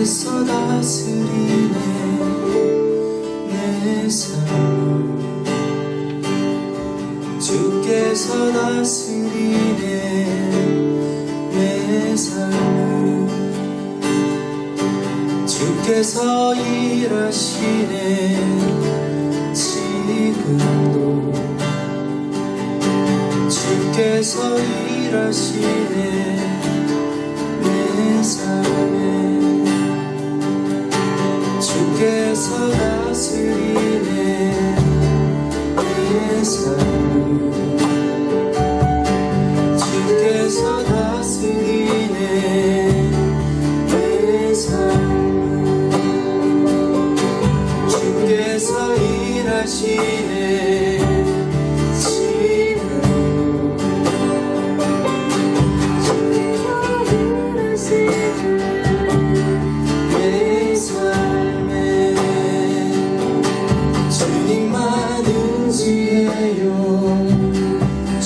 주께서 다스리네 내 삶을 주께서 다스리네 내 삶을 주께서 일하시네 지금도 주께서 일하시네 내 삶에 주께서 다스리네 내 삶을 주께서 다스리네 내 삶을 주께서 일하시네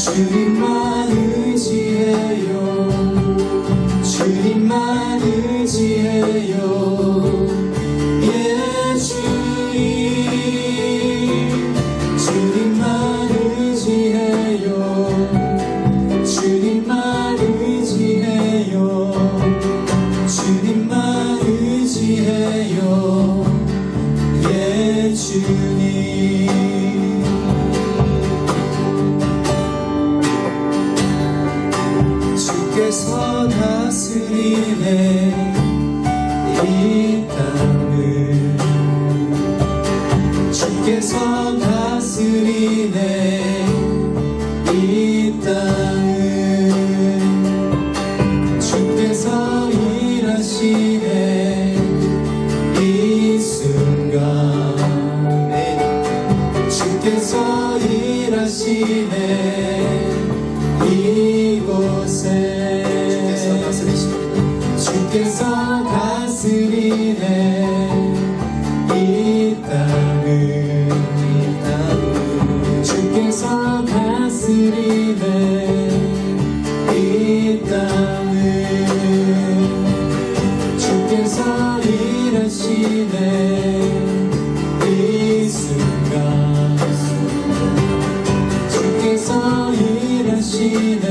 주님만 의지해요 주님만 의지해요 예 주님 주님만 의지해요 주님만 의지해요 주님만 의지해요 예 주님 주께서 다스리네 이 땅을 주께서 다스리네 이 땅을 주께서 일하시네 이 순간에 주께서 일하시네 이곳에 주께서 다스리네 이 땅을 주께서 다스리네 이 땅을 주께서 일하시네 이 순간 주께서 일하시네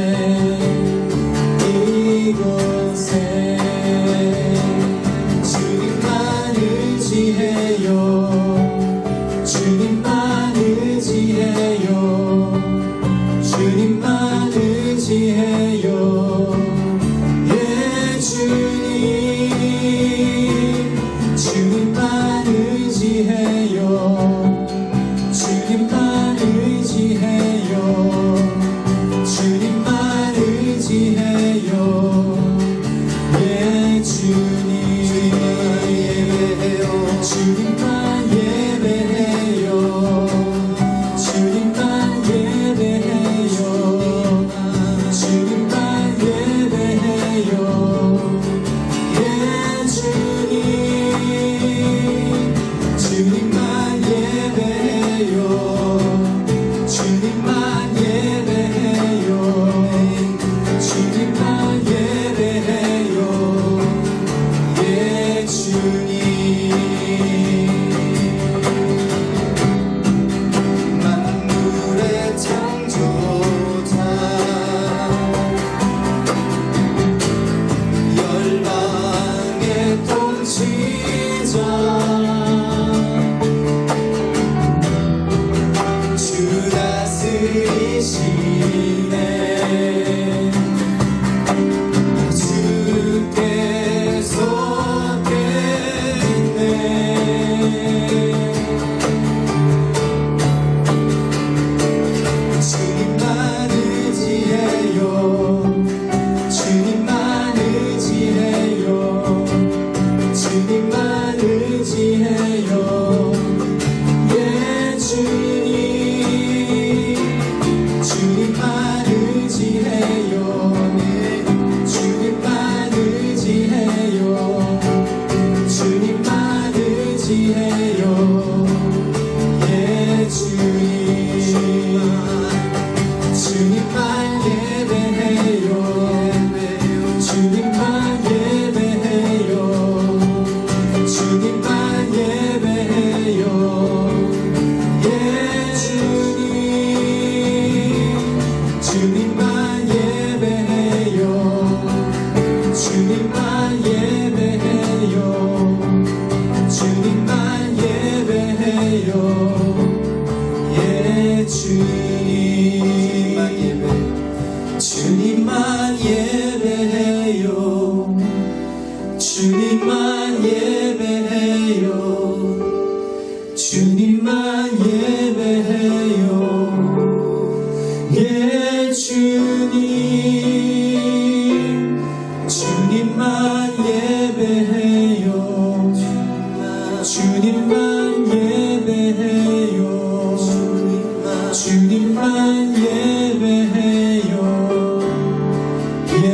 이곳에 주님만 의지해요 주님만 의지해요 주님만 의지해요 예 주님 주님만 의지해요 주님만 의지해요 주님만 의지해요 예 주님 주님만 예배해요 주님만 예배해요 주님만 예배해요 예 주님 주님만 예배해요 주님만 예배해요 주님만 예배해요 예 주님 만물의 창조자 열방의 통치자 주 다스리시네 주께서 깼네 주님만 의지해요 주님만 의지해요 주님만 의지해요 예 주님 주님 예 주님만 예배해요. 주님만 예배해요. 주님만 예배해요. 예 주님만 예배해요. 주님만 예배해요. 주님만 예배해요. 예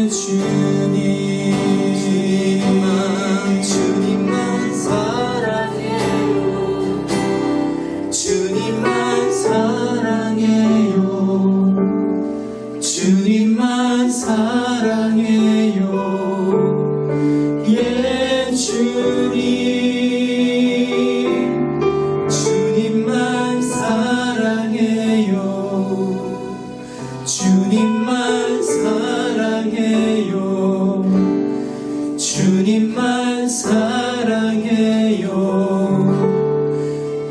주님만 사랑해요. 주님만 사랑해요. 주님만 사랑해요. 예 주님만 사랑해요. 주님만 사랑해요. 주님만 사랑해요.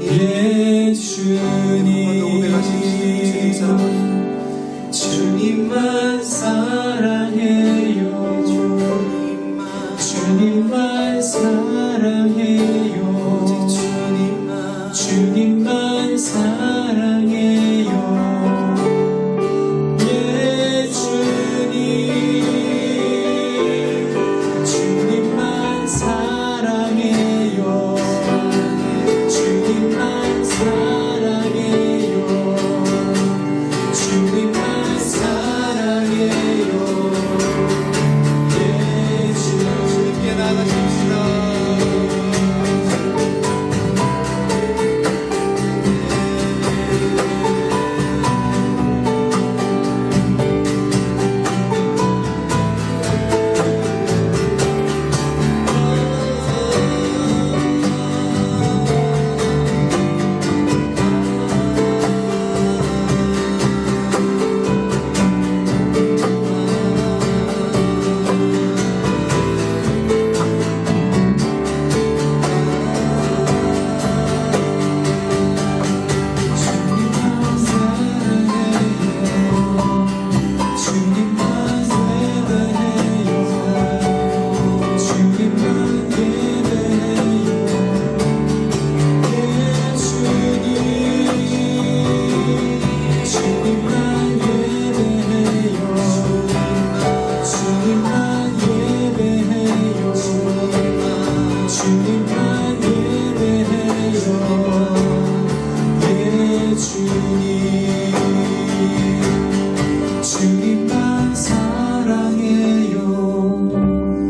예 주님만 사랑해요. 주님만 사랑해요. 주님만 사랑해요. 예 주님만 사랑해요. 주님만 사랑해요. 주님만 사랑해요. 예 주님께 나가십시다. 주님만 사랑해요.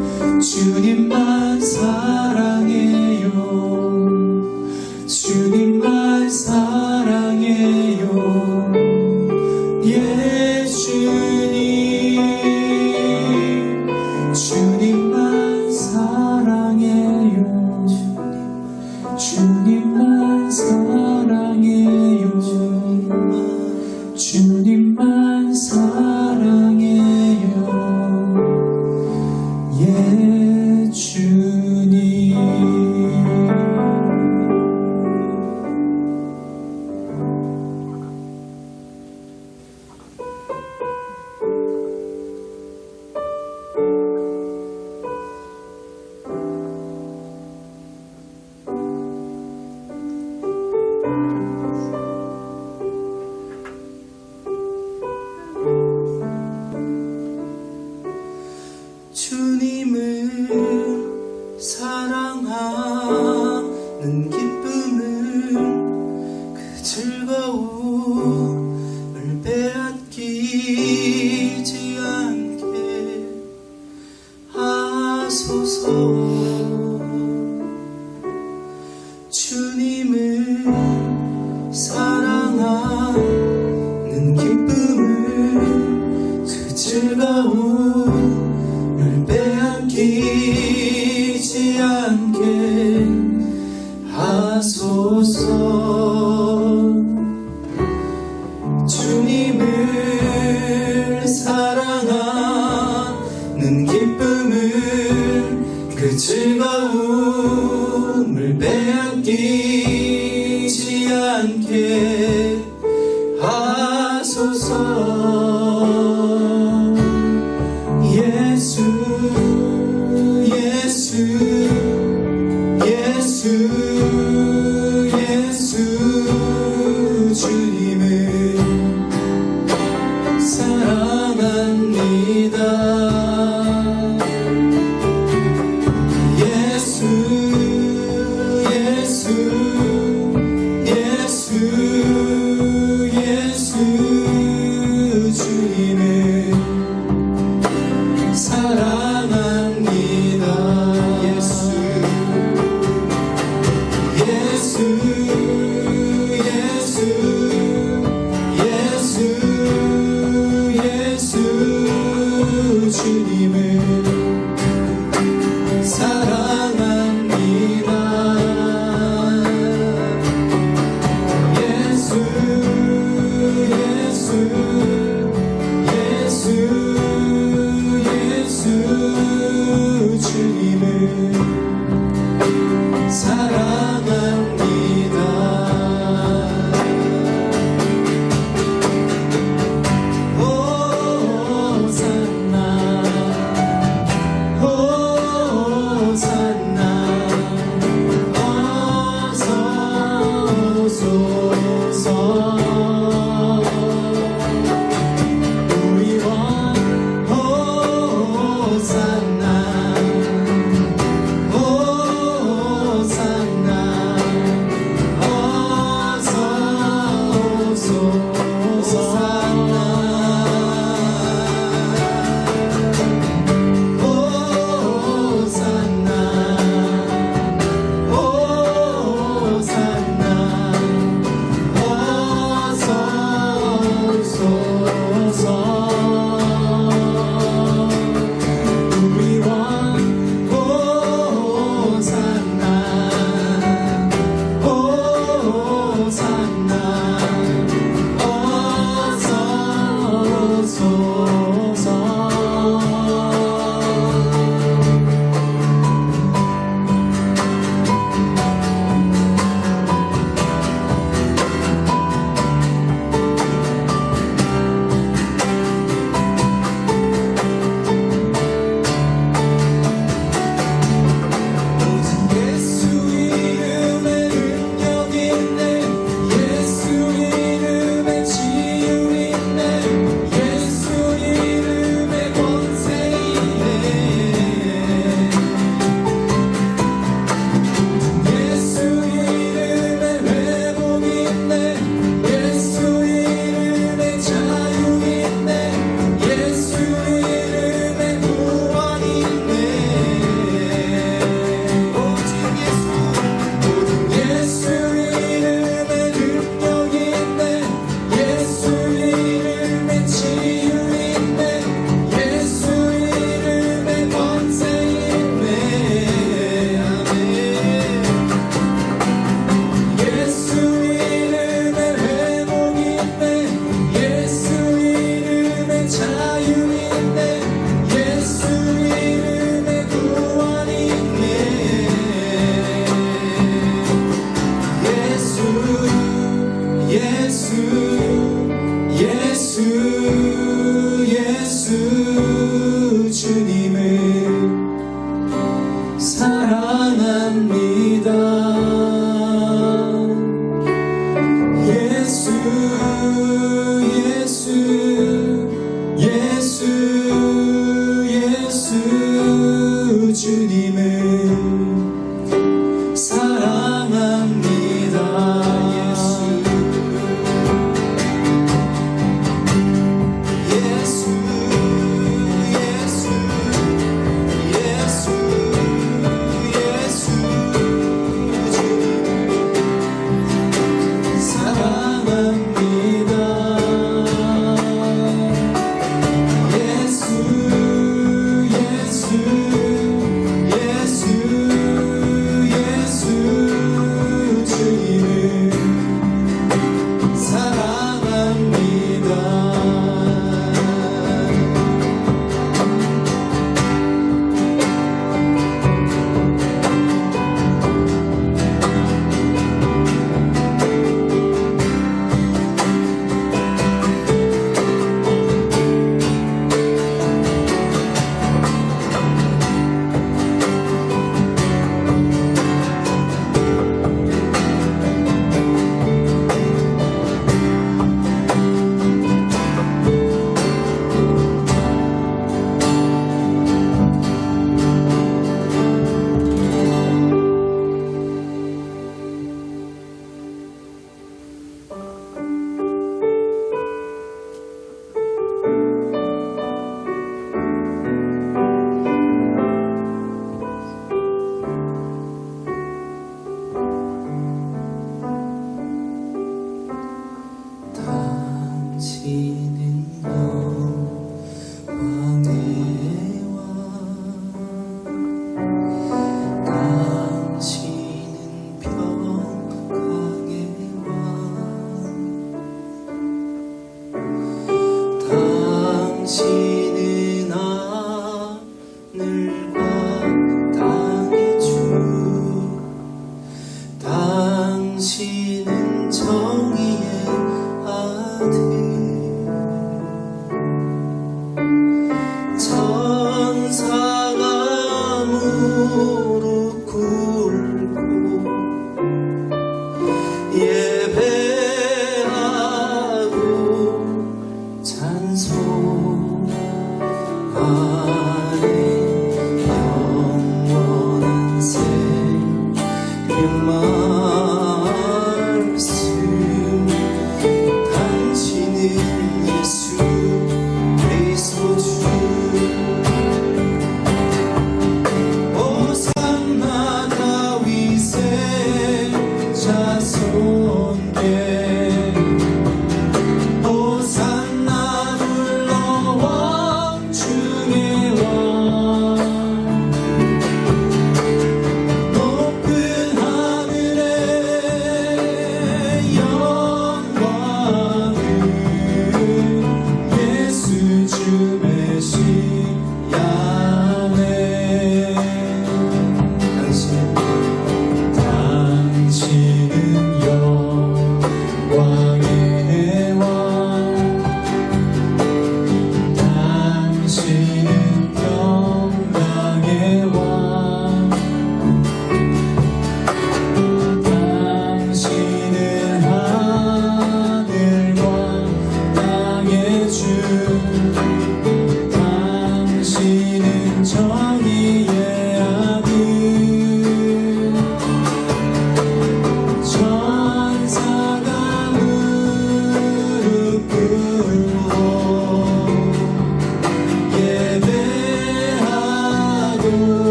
주님만 사랑해요. 주님만 사랑해요. 예 주님만 사랑해요. 주님만 사랑해요. 주님만 사랑해요. 예 주님. 주님을 사랑하는 기쁨은 그 즐거움을 빼앗기지 않게 하소서. 주님을 사랑하는 기쁨은 그 즐거움을 빼앗기지 않게 하소서. 주님을 사랑하는 기쁨은 그 즐거움을 빼앗기지 않게 하소서. 예수 예수 예수 예수 주님을 사랑합니다. 예수 예수 예수 예수 주님을 사랑합니다. 예수 예수 예수 예수 예수 주님을 사랑합니다. 예수 예수 예수 예수 주님을 사랑합니다. 호산나 호산나 어서 오소서. 우리 왕 호산나 호산나 어서 오소서. 호산나 호산나 어서 오소서. 우리 왕 호산나 호산나 어서 오소서. 예수 이름에 능력 있네. 예수 이름에 치유 있네. 예수 이름에 권세 있네. 예수 이름에 회복 있네. 예수 이름에 자유 있네. 예수 이름에 구원 있네. 오직 예수 이름에 능력 있네. 예수 이름에 치유 있네. 예수 이름에 권세 있네. 아멘. 예수 이름에 회복 있네. 예수 이름에 자유 있네. 예수 이름에 구원 있네. 예수 예수 예수 예수 주님을 사랑합니다. 예수 예수 예수 예수 주님을 사랑합니다. 예수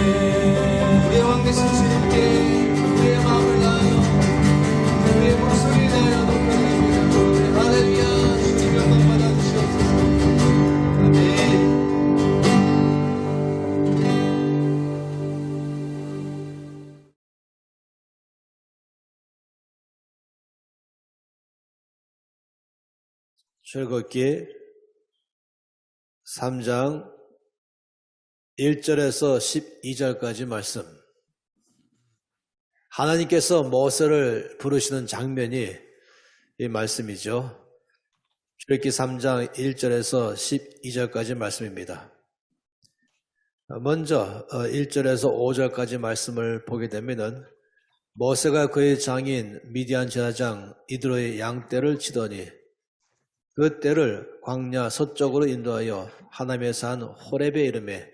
우리의 왕 되신 주님께 우리의 마음을 다하여 우리의 목소리 내어 높여드립니다. 할렐루야. 주님 영광 받아주시옵소서. 아멘. 출애굽기 3장 1절에서 12절까지 말씀. 하나님께서 모세를 부르시는 장면이 이 말씀이죠. 출애굽기 3장 1절에서 12절까지 말씀입니다. 먼저 1절에서 5절까지 말씀을 보게 되면은 모세가 그의 장인 미디안 제사장 이드로의 양떼를 치더니 그 떼를 광야 서쪽으로 인도하여 하나님의 산 호렙에 이르매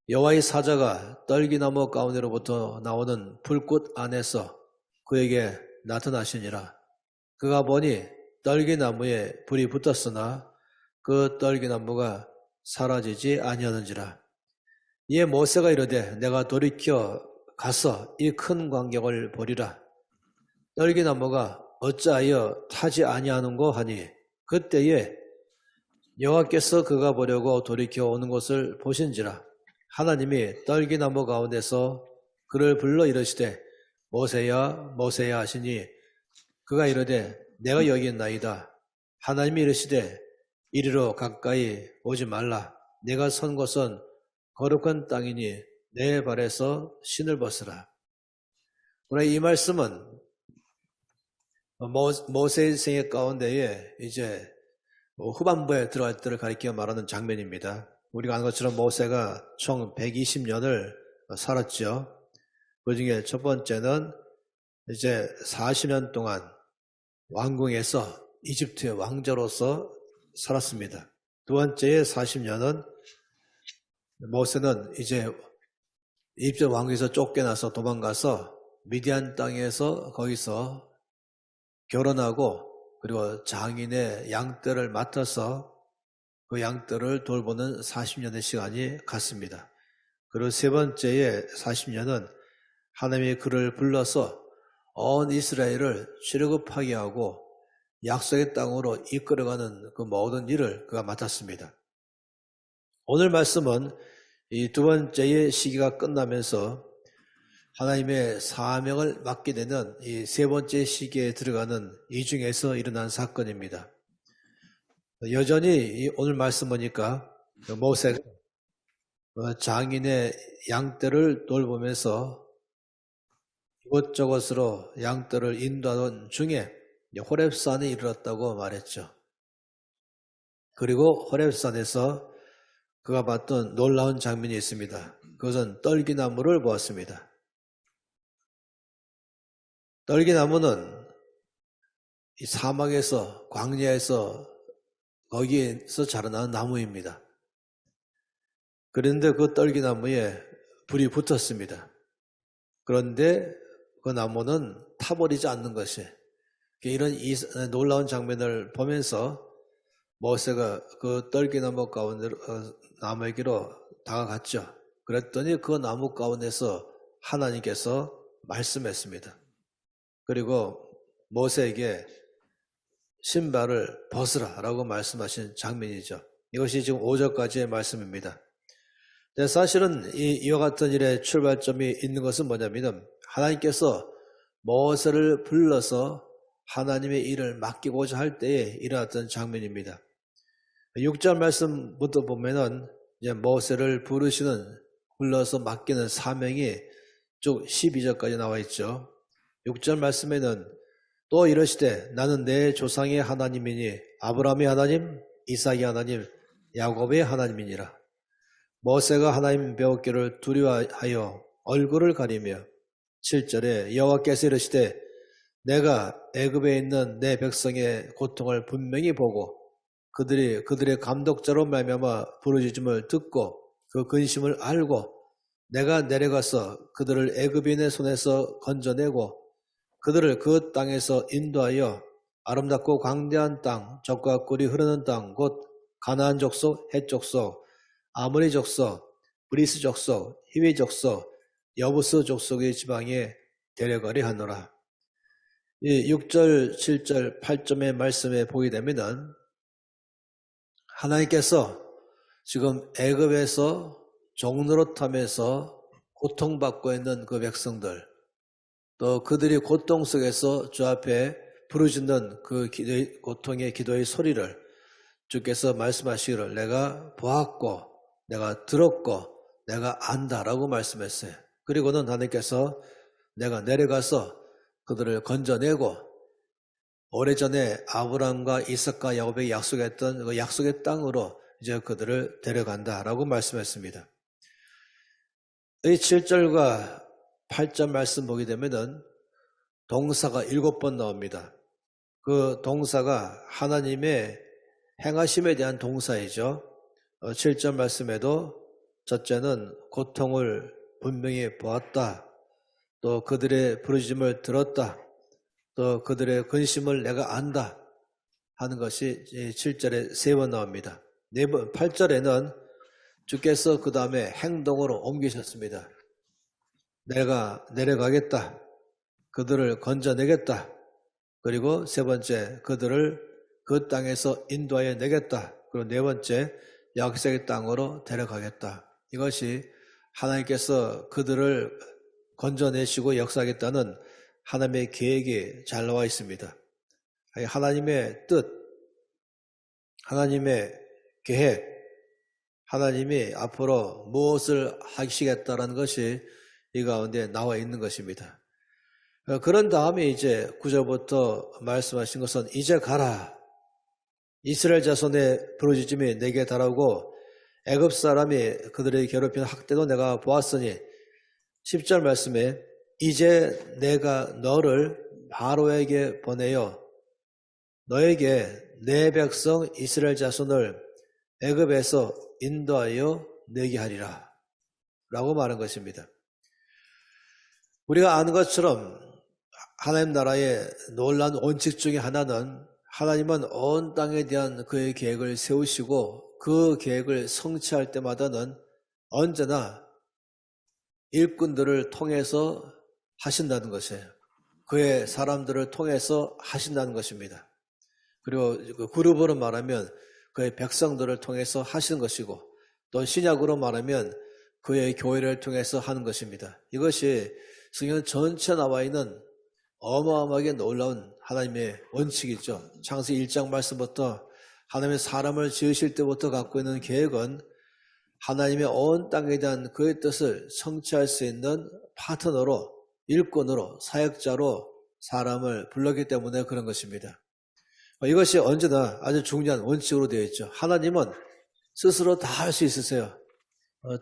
여호와의 사자가 떨기나무 가운데로부터 나오는 불꽃 안에서 그에게 나타나시니라. 그가 보니 떨기나무에 불이 붙었으나 그 떨기나무가 사라지지 아니하는지라. 이에 모세가 이르되 내가 돌이켜 가서 이 큰 광경을 보리라. 떨기나무가 어찌하여 타지 아니하는고 하니 그때에 여호와께서 그가 보려고 돌이켜 오는 것을 보신지라. 하나님이 떨기나무 가운데서 그를 불러 이르시되 모세야 모세야 하시니 그가 이르되 내가 여기 있나이다. 하나님이 이르시되 이리로 가까이 오지 말라. 내가 선 곳은 거룩한 땅이니 내 발에서 신을 벗으라. 오늘 이 말씀은 모세의 생애 가운데에 이제 후반부에 들어갈 때를 가리켜 말하는 장면입니다. 우리가 아는 것처럼 모세가 총 120년을 살았죠. 그 중에 첫 번째는 이제 40년 동안 왕궁에서 이집트의 왕자로서 살았습니다. 두 번째의 40년은 모세는 이제 이집트 왕궁에서 쫓겨나서 도망가서 미디안 땅에서 거기서 결혼하고 그리고 장인의 양떼를 맡아서 그 양떼를 돌보는 40년의 시간이 갔습니다. 그리고 세 번째의 40년은 하나님이 그를 불러서 온 이스라엘을 출애굽하게 하고 약속의 땅으로 이끌어가는 그 모든 일을 그가 맡았습니다. 오늘 말씀은 이 두 번째의 시기가 끝나면서 하나님의 사명을 맡게 되는 이 세 번째 시기에 들어가는 이 중에서 일어난 사건입니다. 여전히 오늘 말씀 보니까 모세가 장인의 양떼를 돌보면서 이곳저곳으로 양떼를 인도하던 중에 호렙산에 이르렀다고 말했죠. 그리고 호렙산에서 그가 봤던 놀라운 장면이 있습니다. 그것은 떨기나무를 보았습니다. 떨기나무는 이 사막에서 광야에서 거기에서 자라나는 나무입니다. 그런데 그 떨기나무에 불이 붙었습니다. 그런데 그 나무는 타버리지 않는 것이 이런 놀라운 장면을 보면서 모세가 그 떨기나무 가운데 나무에게로 다가갔죠. 그랬더니 그 나무 가운데서 하나님께서 말씀했습니다. 그리고 모세에게 신발을 벗으라 라고 말씀하신 장면이죠. 이것이 지금 5절까지의 말씀입니다. 사실은 이와 같은 일의 출발점이 있는 것은 뭐냐면 하나님께서 모세를 불러서 하나님의 일을 맡기고자 할 때에 일어났던 장면입니다. 6절 말씀부터 보면은 이제 모세를 불러서 맡기는 사명이 쭉 12절까지 나와 있죠. 6절 말씀에는 또 이르시되 나는 내 조상의 하나님이니 아브라함의 하나님, 이삭의 하나님, 야곱의 하나님이니라. 모세가 하나님 배웠기를 두려워하여 얼굴을 가리며 7절에 여호와께서 이르시되 내가 애굽에 있는 내 백성의 고통을 분명히 보고 그들의 감독자로 말미암아 부르짖음을 듣고 그 근심을 알고 내가 내려가서 그들을 애굽인의 손에서 건져내고 그들을 그 땅에서 인도하여 아름답고 광대한 땅, 젖과 꿀이 흐르는 땅, 곧 가나안 족속, 헷 족속, 아모리 족속, 브리스 족속, 히위 족속, 여부스 족속의 지방에 데려가려 하노라. 이 6절, 7절, 8절의 말씀에 보게 되면은 하나님께서 지금 애굽에서 종노릇하면서 고통받고 있는 그 백성들, 또 그들이 고통 속에서 주 앞에 부르짖는 그 고통의 기도의 소리를 주께서 말씀하시기를 내가 보았고 내가 들었고 내가 안다라고 말씀했어요. 그리고는 하나님께서 내가 내려가서 그들을 건져내고 오래전에 아브라함과 이삭과 야곱에게 약속했던 그 약속의 땅으로 이제 그들을 데려간다라고 말씀했습니다. 이 7절과 8절 말씀 보게 되면은 동사가 7번 나옵니다. 그 동사가 하나님의 행하심에 대한 동사이죠. 7절 말씀에도 첫째는 고통을 분명히 보았다. 또 그들의 부르짖음을 들었다. 또 그들의 근심을 내가 안다 하는 것이 7절에 3번 나옵니다. 8절에는 주께서 그 다음에 행동으로 옮기셨습니다. 내가 내려가겠다. 그들을 건져내겠다. 그리고 세 번째, 그들을 그 땅에서 인도하여 내겠다. 그리고 네 번째, 약속의 땅으로 데려가겠다. 이것이 하나님께서 그들을 건져내시고 역사하겠다는 하나님의 계획이 잘 나와 있습니다. 하나님의 뜻, 하나님의 계획, 하나님이 앞으로 무엇을 하시겠다라는 것이 이 가운데 나와 있는 것입니다. 그런 다음에 이제 9절부터 말씀하신 것은 이제 가라. 이스라엘 자손의 부르짖음이 내게 달하고 애굽 사람이 그들의 괴롭히는 학대도 내가 보았으니 10절 말씀에 이제 내가 너를 바로에게 보내어 너에게 내 백성 이스라엘 자손을 애굽에서 인도하여 내게 하리라 라고 말한 것입니다. 우리가 아는 것처럼 하나님 나라의 놀라운 원칙 중에 하나는 하나님은 온 땅에 대한 그의 계획을 세우시고 그 계획을 성취할 때마다는 언제나 일꾼들을 통해서 하신다는 것이에요. 그의 사람들을 통해서 하신다는 것입니다. 그리고 그룹으로 말하면 그의 백성들을 통해서 하시는 것이고 또 신약으로 말하면 그의 교회를 통해서 하는 것입니다. 이것이 성경 전체에 나와 있는 어마어마하게 놀라운 하나님의 원칙이죠. 창세기 1장 말씀부터 하나님의 사람을 지으실 때부터 갖고 있는 계획은 하나님의 온 땅에 대한 그의 뜻을 성취할 수 있는 파트너로, 일꾼으로, 사역자로 사람을 불렀기 때문에 그런 것입니다. 이것이 언제나 아주 중요한 원칙으로 되어 있죠. 하나님은 스스로 다 할 수 있으세요.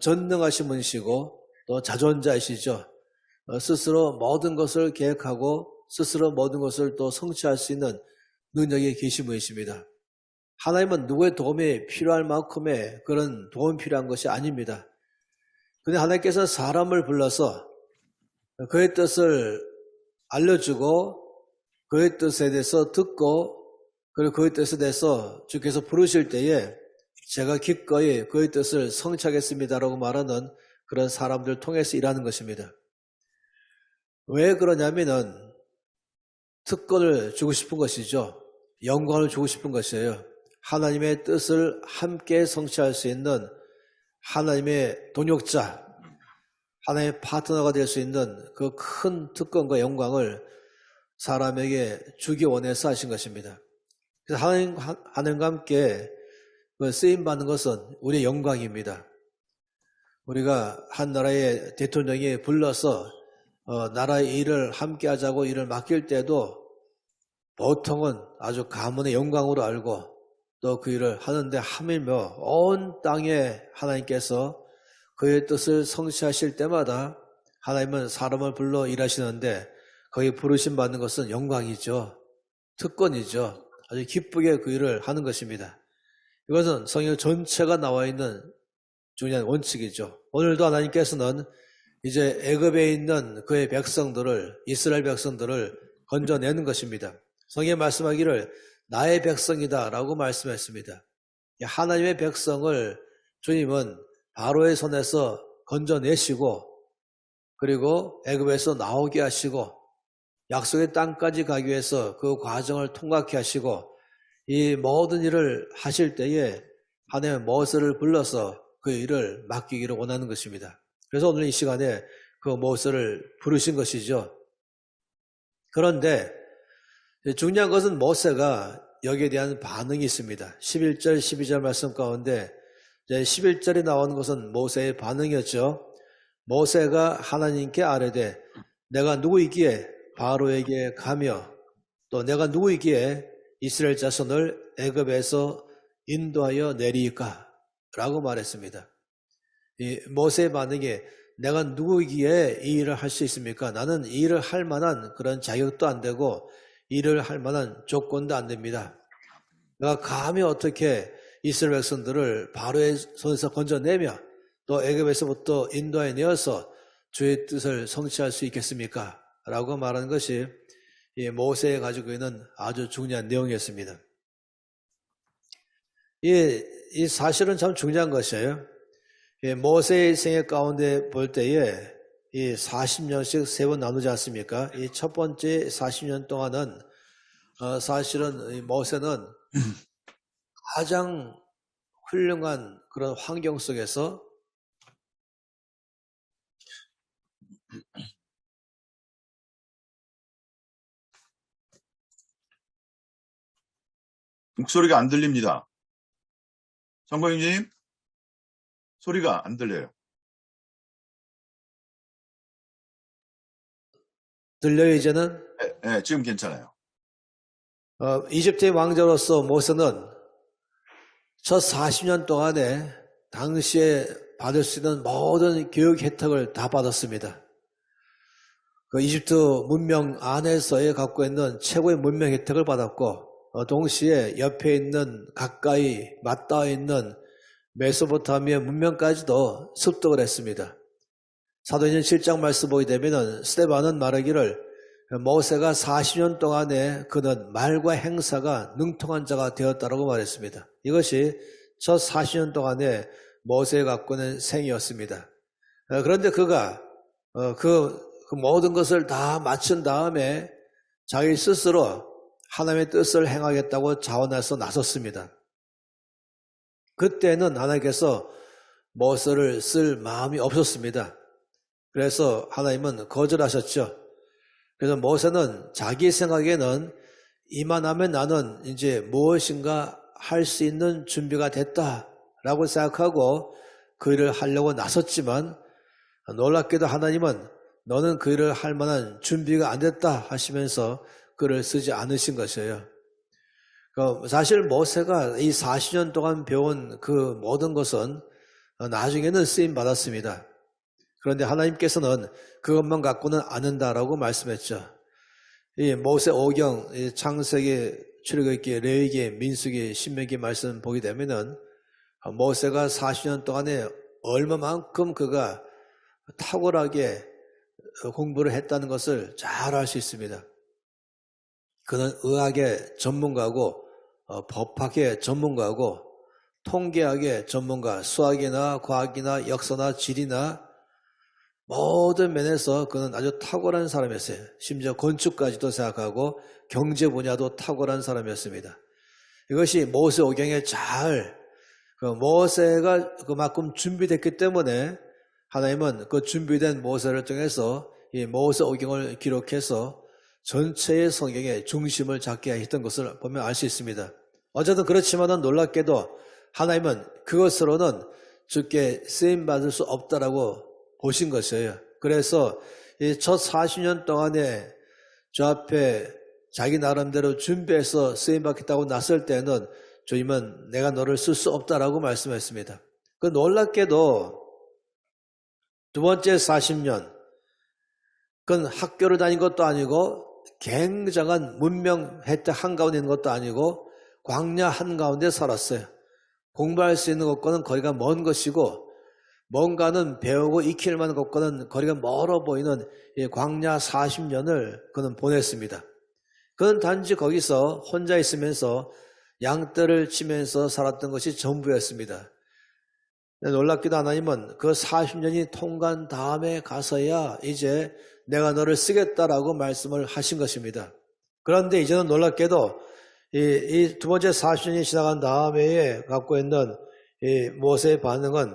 전능하신 분이시고 또 자존자이시죠. 스스로 모든 것을 계획하고 스스로 모든 것을 또 성취할 수 있는 능력이 계신 분이십니다. 하나님은 누구의 도움이 필요할 만큼의 그런 도움이 필요한 것이 아닙니다. 근데 하나님께서는 사람을 불러서 그의 뜻을 알려주고 그의 뜻에 대해서 듣고 그리고 그의 뜻에 대해서 주께서 부르실 때에 제가 기꺼이 그의 뜻을 성취하겠습니다라고 말하는 그런 사람들 통해서 일하는 것입니다. 왜 그러냐면은 특권을 주고 싶은 것이죠. 영광을 주고 싶은 것이에요. 하나님의 뜻을 함께 성취할 수 있는 하나님의 동역자, 하나님의 파트너가 될 수 있는 그 큰 특권과 영광을 사람에게 주기 원해서 하신 것입니다. 그래서 하나님과 함께 쓰임받는 것은 우리의 영광입니다. 우리가 한 나라의 대통령이 불러서 나라의 일을 함께 하자고 일을 맡길 때도 보통은 아주 가문의 영광으로 알고 또 그 일을 하는데 하물며 온 땅에 하나님께서 그의 뜻을 성취하실 때마다 하나님은 사람을 불러 일하시는데 거기 부르심 받는 것은 영광이죠. 특권이죠. 아주 기쁘게 그 일을 하는 것입니다. 이것은 성경 전체가 나와 있는 중요한 원칙이죠. 오늘도 하나님께서는 이제 애굽에 있는 그의 백성들을, 이스라엘 백성들을 건져내는 것입니다. 성경에 말씀하기를 나의 백성이다 라고 말씀했습니다. 하나님의 백성을 주님은 바로의 손에서 건져내시고 그리고 애굽에서 나오게 하시고 약속의 땅까지 가기 위해서 그 과정을 통과케 하시고 이 모든 일을 하실 때에 하나님의 모세를 불러서 그 일을 맡기기를 원하는 것입니다. 그래서 오늘 이 시간에 그 모세를 부르신 것이죠. 그런데 중요한 것은 모세가 여기에 대한 반응이 있습니다. 11절, 12절 말씀 가운데 11절에 나오는 것은 모세의 반응이었죠. 모세가 하나님께 아뢰되 내가 누구이기에 바로에게 가며 또 내가 누구이기에 이스라엘 자손을 애굽에서 인도하여 내리까? 라고 말했습니다. 이 모세의 반응이 내가 누구이기에 이 일을 할 수 있습니까? 나는 이 일을 할 만한 그런 자격도 안 되고 일을 할 만한 조건도 안 됩니다. 내가 감히 어떻게 이스라엘 백성들을 바로의 손에서 건져내며 또 애굽에서부터 인도해 내어서 주의 뜻을 성취할 수 있겠습니까? 라고 말하는 것이 이 모세에 가지고 있는 아주 중요한 내용이었습니다. 이 사실은 참 중요한 것이에요. 모세의 생애 가운데 볼 때에 이 40년씩 세 번 나누지 않습니까? 이 첫 번째 40년 동안은 사실은 이 모세는 가장 훌륭한 그런 환경 속에서 목소리가 안 들립니다. 성광님 소리가 안 들려요. 들려요 이제는? 네, 지금 괜찮아요. 이집트의 왕자로서 모세는 첫 40년 동안에 당시에 받을 수 있는 모든 교육 혜택을 다 받았습니다. 그 이집트 문명 안에서의 갖고 있는 최고의 문명 혜택을 받았고 동시에 옆에 있는 가까이 맞닿아 있는 메소포타미아 문명까지도 습득을 했습니다. 사도행전 7장 말씀 보게 되면 스데반은 말하기를 모세가 40년 동안에 그는 말과 행사가 능통한 자가 되었다라고 말했습니다. 이것이 첫 40년 동안에 모세가 갖고 있는 생이었습니다. 그런데 그가 그 모든 것을 다 마친 다음에 자기 스스로 하나님의 뜻을 행하겠다고 자원해서 나섰습니다. 그때는 하나님께서 모세를 쓸 마음이 없었습니다. 그래서 하나님은 거절하셨죠. 그래서 모세는 자기 생각에는 이만하면 나는 이제 무엇인가 할 수 있는 준비가 됐다라고 생각하고 그 일을 하려고 나섰지만 놀랍게도 하나님은 너는 그 일을 할 만한 준비가 안 됐다 하시면서 그를 쓰지 않으신 것이에요. 사실 모세가 이 40년 동안 배운 그 모든 것은 나중에는 쓰임 받았습니다. 그런데 하나님께서는 그것만 갖고는 안 한다라고 말씀했죠. 이 모세 오경, 창세기, 출애굽기, 레위기, 민수기, 신명기 말씀 보게 되면은 모세가 40년 동안에 얼마만큼 그가 탁월하게 공부를 했다는 것을 잘 알 수 있습니다. 그는 의학의 전문가고 법학의 전문가고 통계학의 전문가, 수학이나 과학이나 역사나 지리나 모든 면에서 그는 아주 탁월한 사람이었어요. 심지어 건축까지도 생각하고 경제 분야도 탁월한 사람이었습니다. 이것이 모세 오경에 모세가 그만큼 준비됐기 때문에 하나님은 그 준비된 모세를 통해서 이 모세 오경을 기록해서 전체의 성경의 중심을 잡게 하셨던 것을 보면 알 수 있습니다. 어쨌든 그렇지만은 놀랍게도 하나님은 그것으로는 주께 쓰임받을 수 없다라고 보신 것이에요. 그래서 이 첫 40년 동안에 주 앞에 자기 나름대로 준비해서 쓰임받겠다고 나설 때는 주님은 내가 너를 쓸 수 없다라고 말씀했습니다. 그 놀랍게도 두 번째 40년, 그건 학교를 다닌 것도 아니고 굉장한 문명 혜택 한가운데 있는 것도 아니고 광야 한가운데 살았어요. 공부할 수 있는 것과는 거리가 먼 것이고 뭔가는 배우고 익힐 만한 것과는 거리가 멀어 보이는 이 광야 40년을 그는 보냈습니다. 그는 단지 거기서 혼자 있으면서 양떼를 치면서 살았던 것이 전부였습니다. 놀랍게도 하나님은 그 40년이 통과한 다음에 가서야 이제 내가 너를 쓰겠다라고 말씀을 하신 것입니다. 그런데 이제는 놀랍게도 이 두 번째 40년이 지나간 다음에 갖고 있는 이 모세의 반응은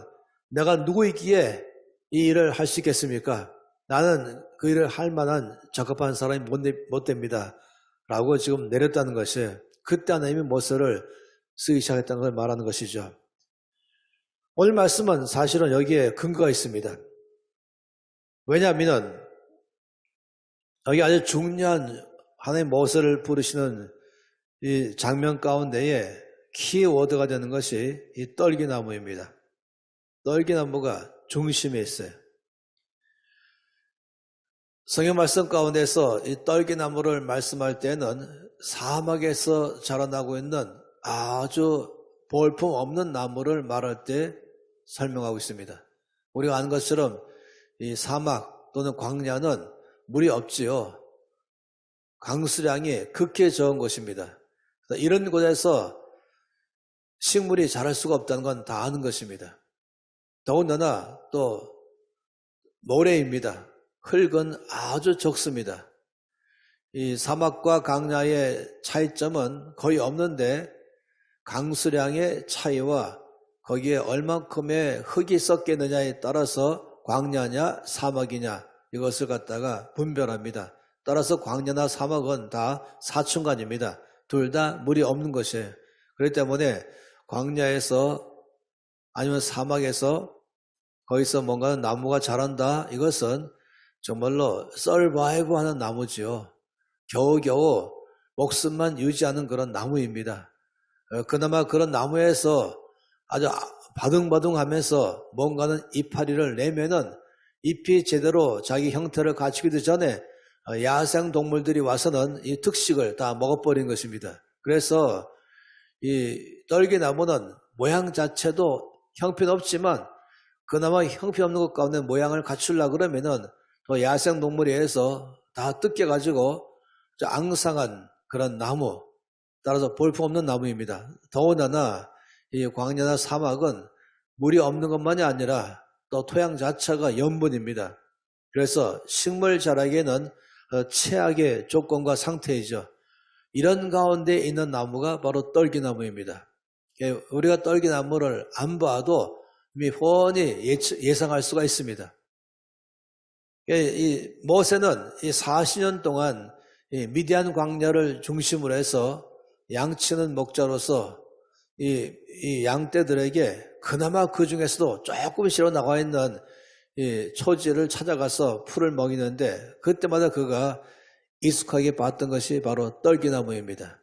내가 누구이기에 이 일을 할 수 있겠습니까? 나는 그 일을 할 만한 적합한 사람이 못 됩니다. 라고 지금 내렸다는 것이 그때 하나님이 모세를 쓰기 시작했다는 걸 말하는 것이죠. 오늘 말씀은 사실은 여기에 근거가 있습니다. 왜냐하면 여기 아주 중요한 하나님 모세를 부르시는 이 장면 가운데에 키워드가 되는 것이 이 떨기나무입니다. 떨기나무가 중심에 있어요. 성경 말씀 가운데서 이 떨기나무를 말씀할 때는 사막에서 자라나고 있는 아주 볼품 없는 나무를 말할 때 설명하고 있습니다. 우리가 아는 것처럼 이 사막 또는 광야는 물이 없지요. 강수량이 극히 적은 곳입니다. 이런 곳에서 식물이 자랄 수가 없다는 건 다 아는 것입니다. 더군다나 또 모래입니다. 흙은 아주 적습니다. 이 사막과 광야의 차이점은 거의 없는데 강수량의 차이와 거기에 얼만큼의 흙이 섞였느냐에 따라서 광야냐 사막이냐 이것을 갖다가 분별합니다. 따라서 광야나 사막은 다 사춘간입니다. 둘 다 물이 없는 것이에요. 그렇기 때문에 광야에서 아니면 사막에서 거기서 뭔가 나무가 자란다. 이것은 정말로 서바이브 하는 나무지요. 겨우겨우 목숨만 유지하는 그런 나무입니다. 그나마 그런 나무에서 아주 바둥바둥하면서 뭔가는 이파리를 내면은 잎이 제대로 자기 형태를 갖추기도 전에 야생 동물들이 와서는 이 특식을 다 먹어버린 것입니다. 그래서 이 떨기나무는 모양 자체도 형편없지만 그나마 형편없는 것 가운데 모양을 갖추려고 그러면은 또 야생 동물에 의해서 다 뜯겨가지고 앙상한 그런 나무, 따라서 볼품없는 나무입니다. 더군다나 이 광야나 사막은 물이 없는 것만이 아니라 또 토양 자체가 염분입니다. 그래서 식물 자라기에는 최악의 조건과 상태이죠. 이런 가운데 있는 나무가 바로 떨기나무입니다. 우리가 떨기나무를 안 봐도 이미 훤히 예상할 수가 있습니다. 이 모세는 이 40년 동안 이 미디안 광야를 중심으로 해서 양치는 목자로서 이 양떼들에게 그나마 그 중에서도 조금 실어 나가 있는 이 초지를 찾아가서 풀을 먹이는데 그때마다 그가 익숙하게 봤던 것이 바로 떨기나무입니다.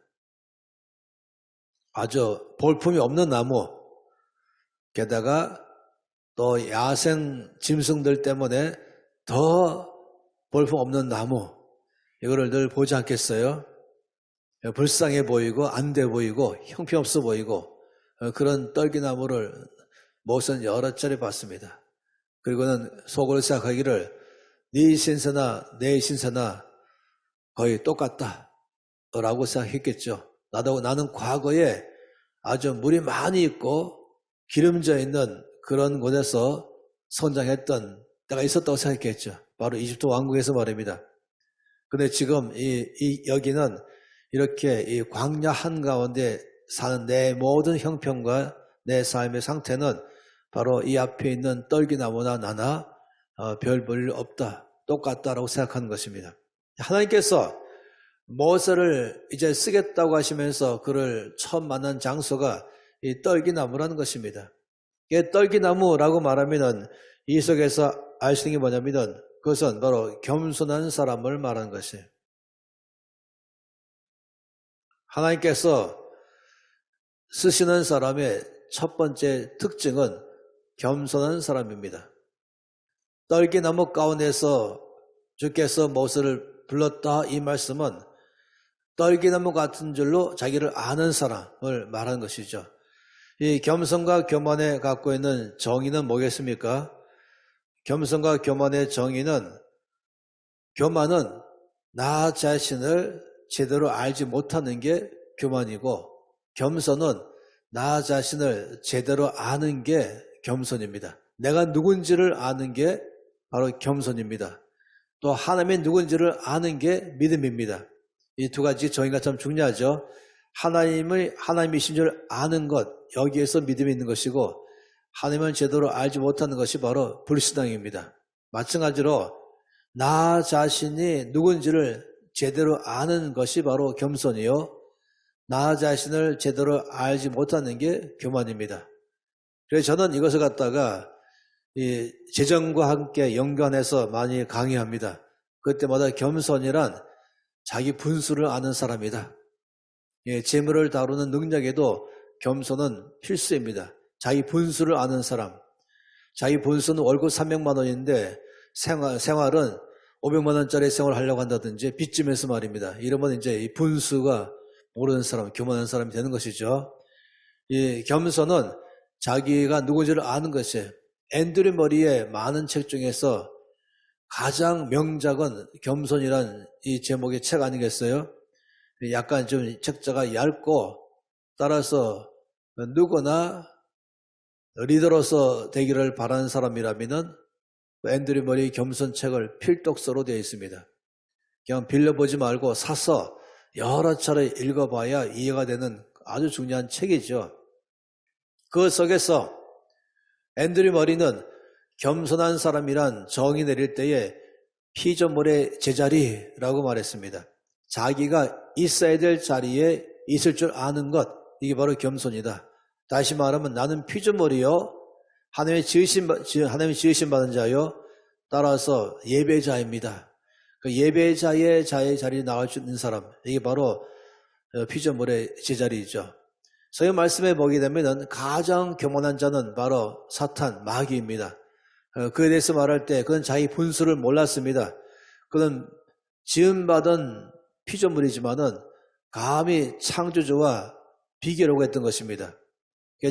아주 볼품이 없는 나무, 게다가 또 야생 짐승들 때문에 더 볼품 없는 나무, 이거를 늘 보지 않겠어요? 불쌍해 보이고 안 돼 보이고 형편없어 보이고 그런 떨기나무를 모세는 여러 차례 봤습니다. 그리고는 속으로 생각하기를 네 신세나 내 신세나 거의 똑같다 라고 생각했겠죠. 나는 과거에 아주 물이 많이 있고 기름져 있는 그런 곳에서 성장했던 때가 있었다고 생각했죠. 바로 이집트 왕국에서 말입니다. 근데 지금 여기는 이렇게 이 광야 한가운데 사는 내 모든 형편과 내 삶의 상태는 바로 이 앞에 있는 떨기나무나 나나 별 볼 일 없다, 똑같다라고 생각하는 것입니다. 하나님께서 모세를 이제 쓰겠다고 하시면서 그를 처음 만난 장소가 이 떨기나무라는 것입니다. 이 떨기나무라고 말하면은 이 속에서 알 수 있는 게 뭐냐면은 그것은 바로 겸손한 사람을 말하는 것이에요. 하나님께서 쓰시는 사람의 첫 번째 특징은 겸손한 사람입니다. 떨기나무 가운데서 주께서 모세를 불렀다 이 말씀은 떨기나무 같은 줄로 자기를 아는 사람을 말하는 것이죠. 이 겸손과 교만에 갖고 있는 정의는 뭐겠습니까? 겸손과 교만의 정의는 교만은 나 자신을 제대로 알지 못하는 게 교만이고 겸손은 나 자신을 제대로 아는 게 겸손입니다. 내가 누군지를 아는 게 바로 겸손입니다. 또 하나님이 누군지를 아는 게 믿음입니다. 이 두 가지 정의가 참 중요하죠. 하나님이신 줄 아는 것, 여기에서 믿음이 있는 것이고, 하나님을 제대로 알지 못하는 것이 바로 불신앙입니다. 마찬가지로 나 자신이 누군지를 제대로 아는 것이 바로 겸손이요, 나 자신을 제대로 알지 못하는 게 교만입니다. 그래서 저는 이것을 갖다가 이 재정과 함께 연관해서 많이 강의합니다. 그때마다 겸손이란 자기 분수를 아는 사람이다. 재물을 다루는 능력에도 겸손은 필수입니다. 자기 분수를 아는 사람. 자기 분수는 월급 300만 원인데 생활은 500만 원짜리 생활을 하려고 한다든지 빚지면서 말입니다. 이러면 이제 이 분수가 모르는 사람, 교만한 사람이 되는 것이죠. 이 겸손은 자기가 누군지를 아는 것이에요. 앤드류 머리의 많은 책 중에서 가장 명작은 겸손이란 이 제목의 책 아니겠어요? 약간 좀 책자가 얇고, 따라서 누구나 리더로서 되기를 바라는 사람이라면 앤드류 머리의 겸손 책을 필독서로 되어 있습니다. 그냥 빌려보지 말고 사서 여러 차례 읽어봐야 이해가 되는 아주 중요한 책이죠. 그 속에서 앤드류 머리는 겸손한 사람이란 정의 내릴 때에 피조물의 제자리라고 말했습니다. 자기가 있어야 될 자리에 있을 줄 아는 것, 이게 바로 겸손이다. 다시 말하면 나는 피조물이요, 하나님의 지으심 받은 자요, 따라서 예배자입니다. 그 예배자의 자리에 나올 수 있는 사람, 이게 바로 피조물의 제자리이죠. 소위 말씀해 보게 되면 가장 교만한 자는 바로 사탄, 마귀입니다. 그에 대해서 말할 때 그는 자기 분수를 몰랐습니다. 그는 지음받은 피조물이지만은 감히 창조주와 비교하려고 했던 것입니다.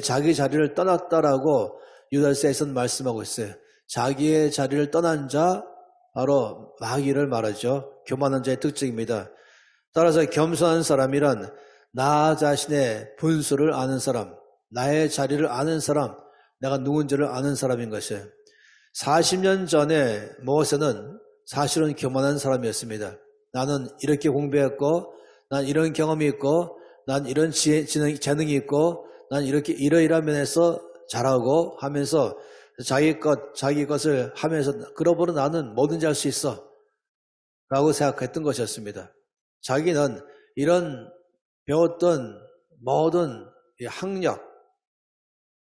자기 자리를 떠났다라고 유다서에서는 말씀하고 있어요. 자기의 자리를 떠난 자, 바로 마귀를 말하죠. 교만한 자의 특징입니다. 따라서 겸손한 사람이란 나 자신의 분수를 아는 사람, 나의 자리를 아는 사람, 내가 누군지를 아는 사람인 것이에요. 40년 전에 모세는 사실은 교만한 사람이었습니다. 나는 이렇게 공부했고, 난 이런 경험이 있고, 난 이런 재능이 있고, 난 이렇게 이러이러한 면에서 잘하고 하면서 자기 것을 하면서, 그러므로 나는 뭐든지 할 수 있어 라고 생각했던 것이었습니다. 자기는 이런 배웠던 모든 학력,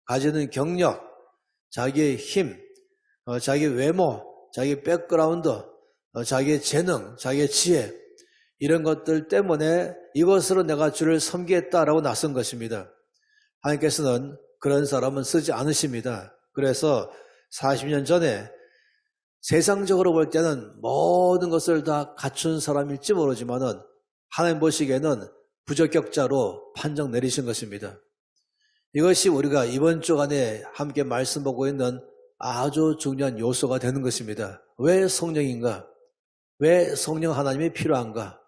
가지는 경력, 자기의 힘, 자기 외모, 자기 백그라운드, 자기의 재능, 자기의 지혜, 이런 것들 때문에 이것으로 내가 주를 섬기겠다라고 나선 것입니다. 하나님께서는 그런 사람은 쓰지 않으십니다. 그래서 40년 전에 세상적으로 볼 때는 모든 것을 다 갖춘 사람일지 모르지만은 하나님 보시기에는 부적격자로 판정 내리신 것입니다. 이것이 우리가 이번 주간에 함께 말씀 보고 있는 아주 중요한 요소가 되는 것입니다. 왜 성령인가? 왜 성령 하나님이 필요한가?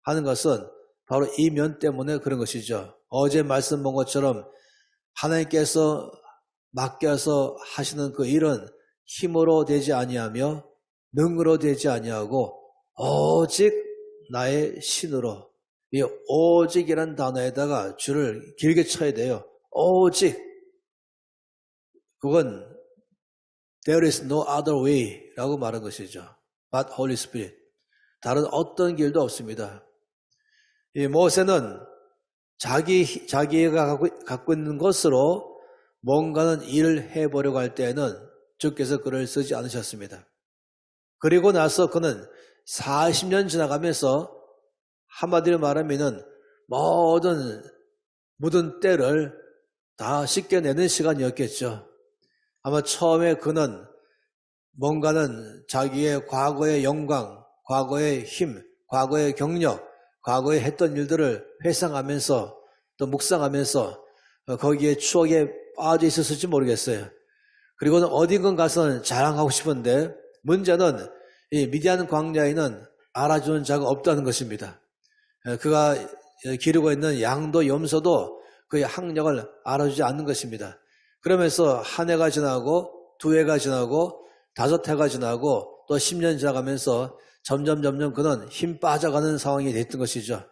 하는 것은 바로 이 면 때문에 그런 것이죠. 어제 말씀 본 것처럼 하나님께서 맡겨서 하시는 그 일은 힘으로 되지 아니하며 능으로 되지 아니하고 오직 나의 신으로, 이 오직이라는 단어에다가 줄을 길게 쳐야 돼요. 오직. 그건 There is no other way 라고 말한 것이죠. But Holy Spirit. 다른 어떤 길도 없습니다. 이 모세는 자기가 갖고 있는 것으로 뭔가는 일을 해보려고 할 때에는 주께서 그를 쓰지 않으셨습니다. 그리고 나서 그는 40년 지나가면서 한마디로 말하면은 모든 묻은 때를 다 씻겨내는 시간이었겠죠. 아마 처음에 그는 뭔가는 자기의 과거의 영광, 과거의 힘, 과거의 경력, 과거에 했던 일들을 회상하면서 또 묵상하면서 거기에 추억에 빠져 있었을지 모르겠어요. 그리고는 어딘가 가서는 자랑하고 싶은데 문제는 이 미디안 광야에는 알아주는 자가 없다는 것입니다. 그가 기르고 있는 양도 염소도 그의 학력을 알아주지 않는 것입니다. 그러면서 한 해가 지나고 2해가 지나고 5해가 지나고 또 10년 지나가면서 점점 그는 힘 빠져가는 상황이 됐던 것이죠.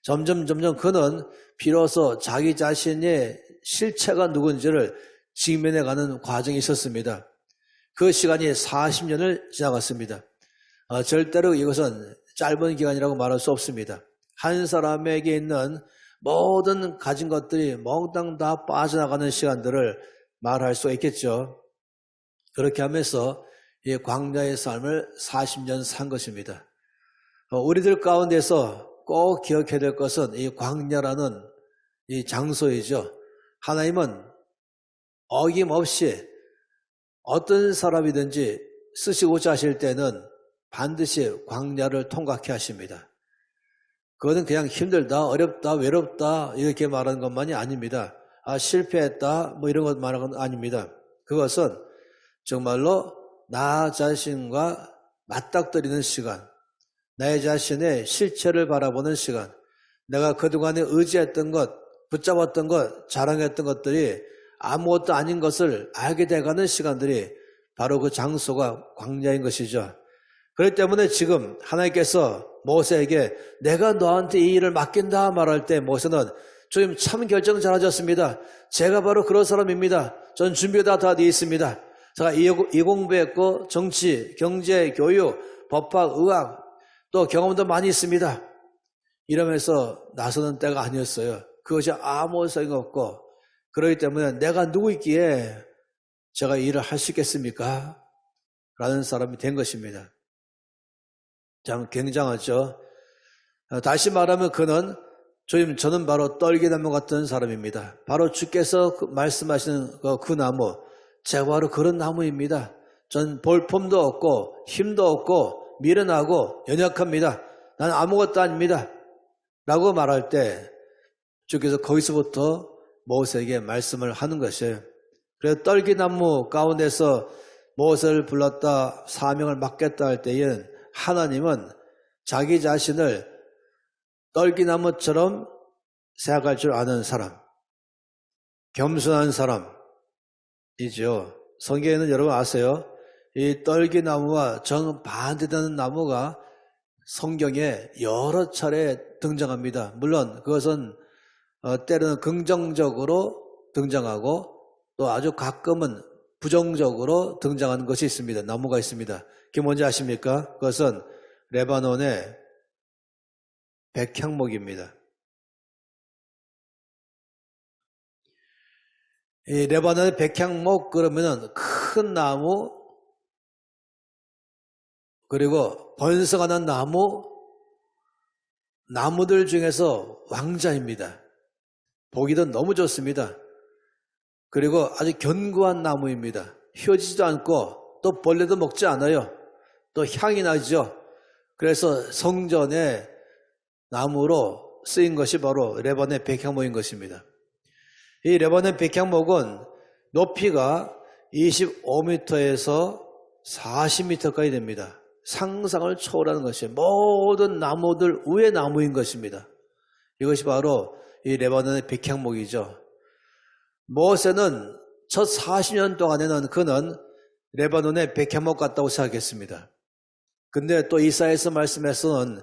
점점 그는 비로소 자기 자신의 실체가 누군지를 직면해가는 과정이 있었습니다. 그 시간이 40년을 지나갔습니다. 절대로 이것은 짧은 기간이라고 말할 수 없습니다. 한 사람에게 있는 모든 가진 것들이 몽땅 다 빠져나가는 시간들을 말할 수 있겠죠. 그렇게 하면서 이 광야의 삶을 40년 산 것입니다. 우리들 가운데서 꼭 기억해야 될 것은 이 광야라는 이 장소이죠. 하나님은 어김없이 어떤 사람이든지 쓰시고자 하실 때는 반드시 광야를 통과케 하십니다. 그거는 그냥 힘들다, 어렵다, 외롭다 이렇게 말하는 것만이 아닙니다. 실패했다 뭐 이런 것 말하는 건 아닙니다. 그것은 정말로 나 자신과 맞닥뜨리는 시간, 나의 자신의 실체를 바라보는 시간, 내가 그동안에 의지했던 것, 붙잡았던 것, 자랑했던 것들이 아무것도 아닌 것을 알게 돼가는 시간들이 바로 그 장소가 광야인 것이죠. 그렇기 때문에 지금 하나님께서 모세에게 내가 너한테 이 일을 맡긴다 말할 때 모세는 주님 참 결정 잘하셨습니다. 제가 바로 그런 사람입니다. 전 준비가 다 되어 있습니다. 제가 이 공부했고 정치, 경제, 교육, 법학, 의학 또 경험도 많이 있습니다. 이러면서 나서는 때가 아니었어요. 그것이 아무 소용이 없고 그렇기 때문에 내가 누구 있기에 제가 이 일을 할 수 있겠습니까? 라는 사람이 된 것입니다. 참 굉장하죠. 다시 말하면 그는 주님 저는 바로 떨기나무 같은 사람입니다. 바로 주께서 말씀하시는 그 나무 제가 바로 그런 나무입니다. 전 볼품도 없고 힘도 없고 미련하고 연약합니다. 난 아무것도 아닙니다. 라고 말할 때 주께서 거기서부터 모세에게 말씀을 하는 것이에요. 그래서 떨기나무 가운데서 모세를 불렀다 사명을 맡겠다 할 때엔 하나님은 자기 자신을 떨기나무처럼 생각할 줄 아는 사람, 겸손한 사람이죠. 성경에는 여러분 아세요? 이 떨기나무와 정반대되는 나무가 성경에 여러 차례 등장합니다. 물론 그것은 때로는 긍정적으로 등장하고 또 아주 가끔은 부정적으로 등장하는 것이 있습니다. 나무가 있습니다. 그게 뭔지 아십니까? 그것은 레바논의 백향목입니다. 이 레바논의 백향목 그러면은 큰 나무 그리고 번성하는 나무들 중에서 왕자입니다. 보기도 너무 좋습니다. 그리고 아주 견고한 나무입니다. 휘어지지도 않고 또 벌레도 먹지 않아요. 또 향이 나죠. 그래서 성전의 나무로 쓰인 것이 바로 레바논의 백향목인 것입니다. 이 레바논 백향목은 높이가 25m에서 40m까지 됩니다. 상상을 초월하는 것이에요. 모든 나무들 위의 나무인 것입니다. 이것이 바로 이 레바논의 백향목이죠. 모세는 첫 40년 동안에는 그는 레바논의 백향목 같다고 생각했습니다. 근데 또 이사야서 말씀에서는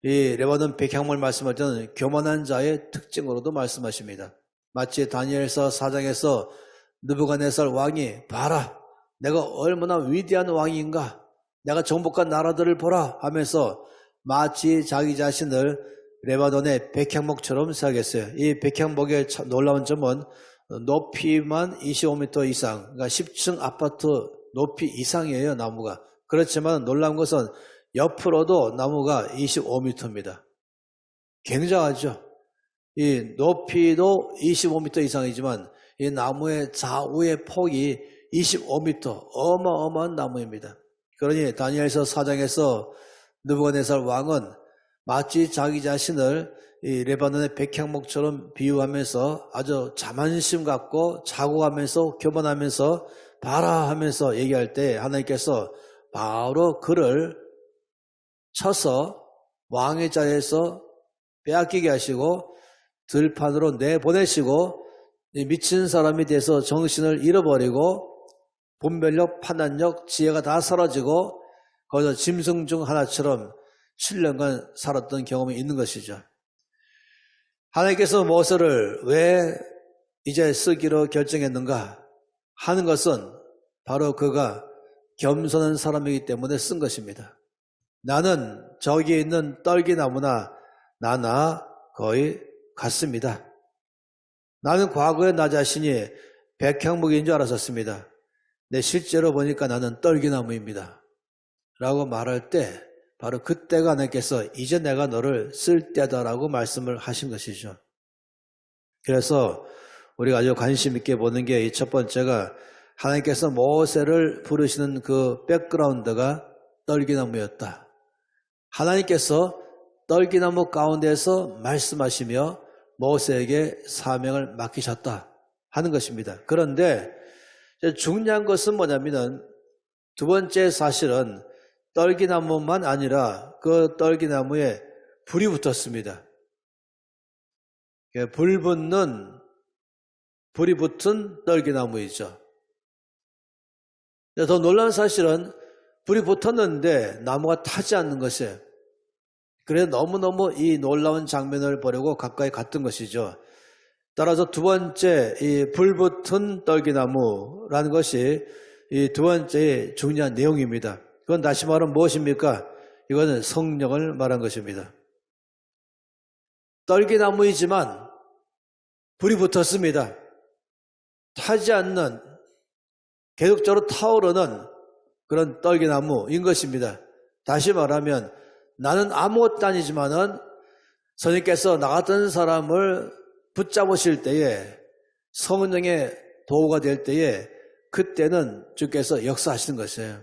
이 레바논 백향목을 말씀할 때는 교만한 자의 특징으로도 말씀하십니다. 마치 다니엘서 4장에서 느부갓네살 왕이 봐라 내가 얼마나 위대한 왕인가 내가 정복한 나라들을 보라 하면서 마치 자기 자신을 레바논의 백향목처럼 생각했어요. 이 백향목의 놀라운 점은 높이만 25m 이상, 그러니까 10층 아파트 높이 이상이에요, 나무가. 그렇지만 놀라운 것은 옆으로도 나무가 25m입니다. 굉장하죠. 이 높이도 25m 이상이지만 이 나무의 좌우의 폭이 25m, 어마어마한 나무입니다. 그러니 다니엘서 4장에서 느부갓네살 왕은 마치 자기 자신을 이 레바논의 백향목처럼 비유하면서 아주 자만심 갖고 자고하면서 교만하면서 봐라 하면서 얘기할 때 하나님께서 바로 그를 쳐서 왕의 자리에서 빼앗기게 하시고 들판으로 내보내시고 이 미친 사람이 돼서 정신을 잃어버리고 분별력, 판단력, 지혜가 다 사라지고 거기서 짐승 중 하나처럼 7년간 살았던 경험이 있는 것이죠. 하나님께서 모세를 왜 이제 쓰기로 결정했는가 하는 것은 바로 그가 겸손한 사람이기 때문에 쓴 것입니다. 나는 저기에 있는 떨기나무나 나나 거의 같습니다. 나는 과거에 나 자신이 백향목인 줄 알았었습니다. 근데 실제로 보니까 나는 떨기나무입니다. 라고 말할 때 바로 그때가 하나님께서 이제 내가 너를 쓸 때다라고 말씀을 하신 것이죠. 그래서 우리가 아주 관심 있게 보는 게 이 첫 번째가 하나님께서 모세를 부르시는 그 백그라운드가 떨기나무였다. 하나님께서 떨기나무 가운데서 말씀하시며 모세에게 사명을 맡기셨다 하는 것입니다. 그런데 중요한 것은 뭐냐면 두 번째 사실은 떨기나무만 아니라 그 떨기나무에 불이 붙었습니다. 불이 붙은 떨기나무이죠. 더 놀라운 사실은 불이 붙었는데 나무가 타지 않는 것이에요. 그래서 너무너무 이 놀라운 장면을 보려고 가까이 갔던 것이죠. 따라서 두 번째 이 불붙은 떨기나무라는 것이 이 두 번째의 중요한 내용입니다. 그건 다시 말하면 무엇입니까? 이거는 성령을 말한 것입니다. 떨기나무이지만 불이 붙었습니다. 타지 않는 계속적으로 타오르는 그런 떨기나무인 것입니다. 다시 말하면 나는 아무것도 아니지만은 선생님께서 나 같은 사람을 붙잡으실 때에 성령의 도구가 될 때에 그때는 주께서 역사하시는 것이에요.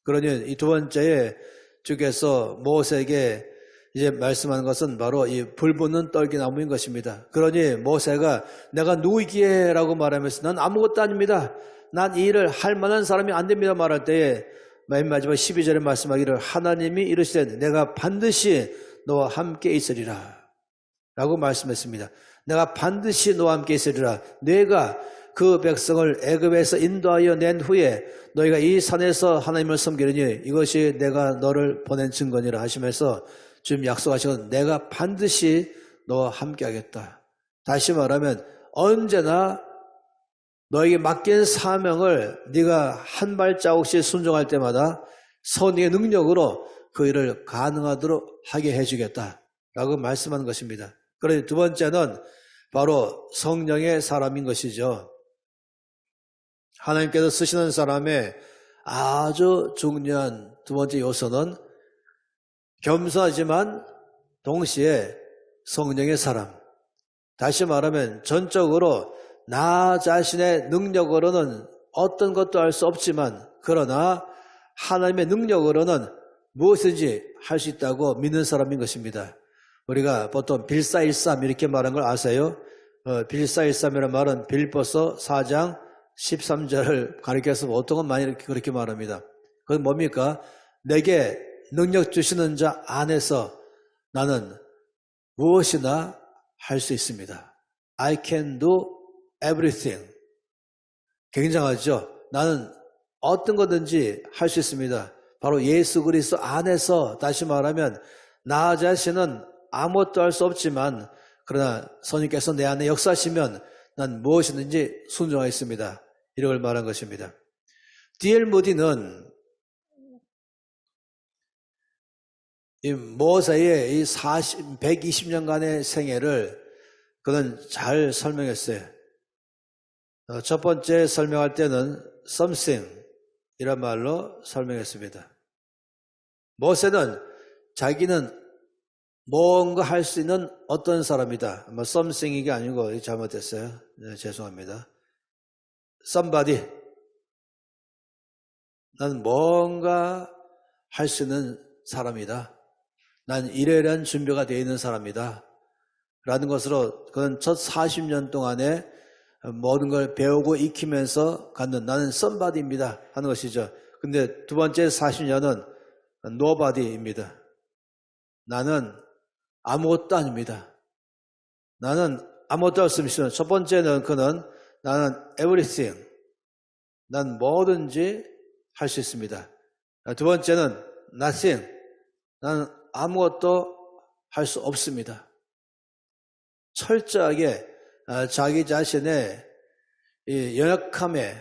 그러니 이 두 번째에 주께서 모세에게 이제 말씀하는 것은 바로 이 불붙는 떨기나무인 것입니다. 그러니 모세가 내가 누구이기에 라고 말하면서 난 아무것도 아닙니다. 난 이 일을 할 만한 사람이 안 됩니다 말할 때에 맨 마지막 12절에 말씀하기를 하나님이 이르시되 내가 반드시 너와 함께 있으리라 라고 말씀했습니다. 내가 반드시 너와 함께 있으리라. 내가 그 백성을 애굽에서 인도하여 낸 후에 너희가 이 산에서 하나님을 섬기려니 이것이 내가 너를 보낸 증거니라 하시면서 지금 약속하시건 내가 반드시 너와 함께 하겠다. 다시 말하면 언제나 너에게 맡긴 사명을 네가 한 발자국씩 순종할 때마다 성령의 능력으로 그 일을 가능하도록 하게 해주겠다라고 말씀하는 것입니다. 그러니 두 번째는 바로 성령의 사람인 것이죠. 하나님께서 쓰시는 사람의 아주 중요한 두 번째 요소는 겸손하지만 동시에 성령의 사람. 다시 말하면 전적으로 나 자신의 능력으로는 어떤 것도 할 수 없지만 그러나 하나님의 능력으로는 무엇인지 할 수 있다고 믿는 사람인 것입니다. 우리가 보통 빌사일삼 이렇게 말하는 걸 아세요? 빌사일삼이라는 말은 빌보서 4장 13절을 가리켜서 보통은 많이 그렇게 말합니다. 그건 뭡니까? 내게 능력 주시는 자 안에서 나는 무엇이나 할 수 있습니다. I can do everything. 굉장하죠? 나는 어떤 거든지 할 수 있습니다. 바로 예수 그리스도 안에서 다시 말하면 나 자신은 아무것도 할 수 없지만 그러나 성령께서 내 안에 역사하시면 난 무엇이든지 순종하겠습니다. 이걸 말한 것입니다. D.L. 무디는 이 모세의 이 120년간의 생애를 그는 잘 설명했어요. 첫 번째 설명할 때는 something 이란 말로 설명했습니다. 모세는 자기는 뭔가 할 수 있는 어떤 사람이다. something이 아니고 잘못했어요. 네, 죄송합니다. somebody. 난 뭔가 할 수 있는 사람이다. 난 이러이러한 준비가 되어 있는 사람이다. 라는 것으로 그는 첫 40년 동안에 모든 걸 배우고 익히면서 갖는 나는 somebody입니다 하는 것이죠. 근데 두 번째 40년은 nobody입니다. 나는 아무것도 아닙니다. 나는 아무것도 할 수 없습니다. 첫 번째는 그는 나는 everything, 난 뭐든지 할 수 있습니다. 두 번째는 nothing, 나는 아무것도 할 수 없습니다. 철저하게 자기 자신의 이 연약함에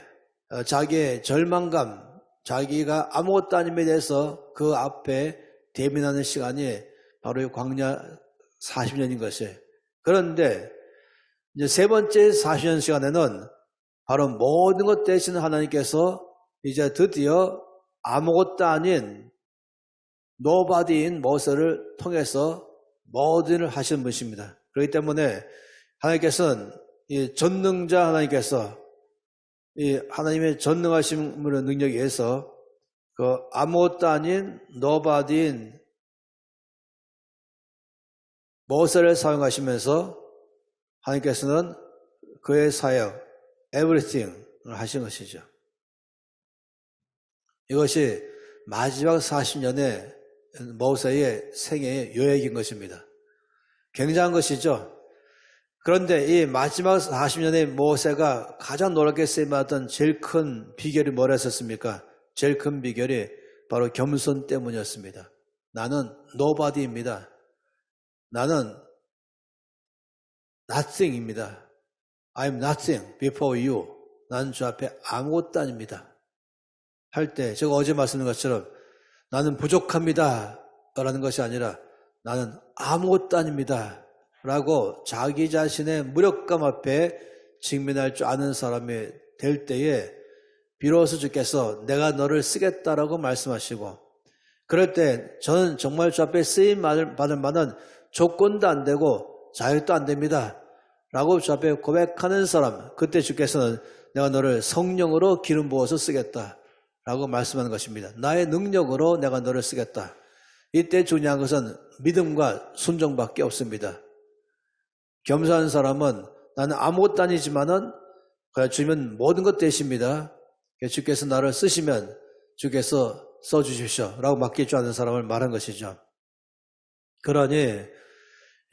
자기의 절망감, 자기가 아무것도 아님에 대해서 그 앞에 대면하는 시간이 바로 이 광야 40년인 것이에요. 그런데 이제 세 번째 40년 시간에는 바로 모든 것 대신 하나님께서 이제 드디어 아무것도 아닌 노바디인 모세를 통해서 모든 일을 하시는 분이십니다. 그렇기 때문에 하나님께서는 이 전능자 하나님께서 이 하나님의 전능하신 분의 능력에 의해서 그 아무것도 아닌 노바디인 모세를 사용하시면서 하나님께서는 그의 사역 everything을 하신 것이죠. 이것이 마지막 40년의 모세의 생애의 요약인 것입니다. 굉장한 것이죠. 그런데 이 마지막 40년의 모세가 가장 놀랍게 쓰임받았던 제일 큰 비결이 뭐랬었습니까? 제일 큰 비결이 바로 겸손 때문이었습니다. 나는 nobody입니다. 나는 nothing입니다. I'm nothing before you. 나는 주 앞에 아무것도 아닙니다. 할 때 제가 어제 말씀드린 것처럼 나는 부족합니다 라는 것이 아니라 나는 아무것도 아닙니다 라고 자기 자신의 무력감 앞에 직면할 줄 아는 사람이 될 때에 비로소 주께서 내가 너를 쓰겠다라고 말씀하시고, 그럴 때 저는 정말 주 앞에 쓰임 받을 만한 조건도 안 되고 자격도 안 됩니다 라고 주 앞에 고백하는 사람, 그때 주께서는 내가 너를 성령으로 기름 부어서 쓰겠다 라고 말씀하는 것입니다. 나의 능력으로 내가 너를 쓰겠다. 이때 중요한 것은 믿음과 순종밖에 없습니다. 겸손한 사람은 나는 아무것도 아니지만은 주면 모든 것 되십니다. 주께서 나를 쓰시면 주께서 써주십시오 라고 맡길 줄 아는 사람을 말한 것이죠. 그러니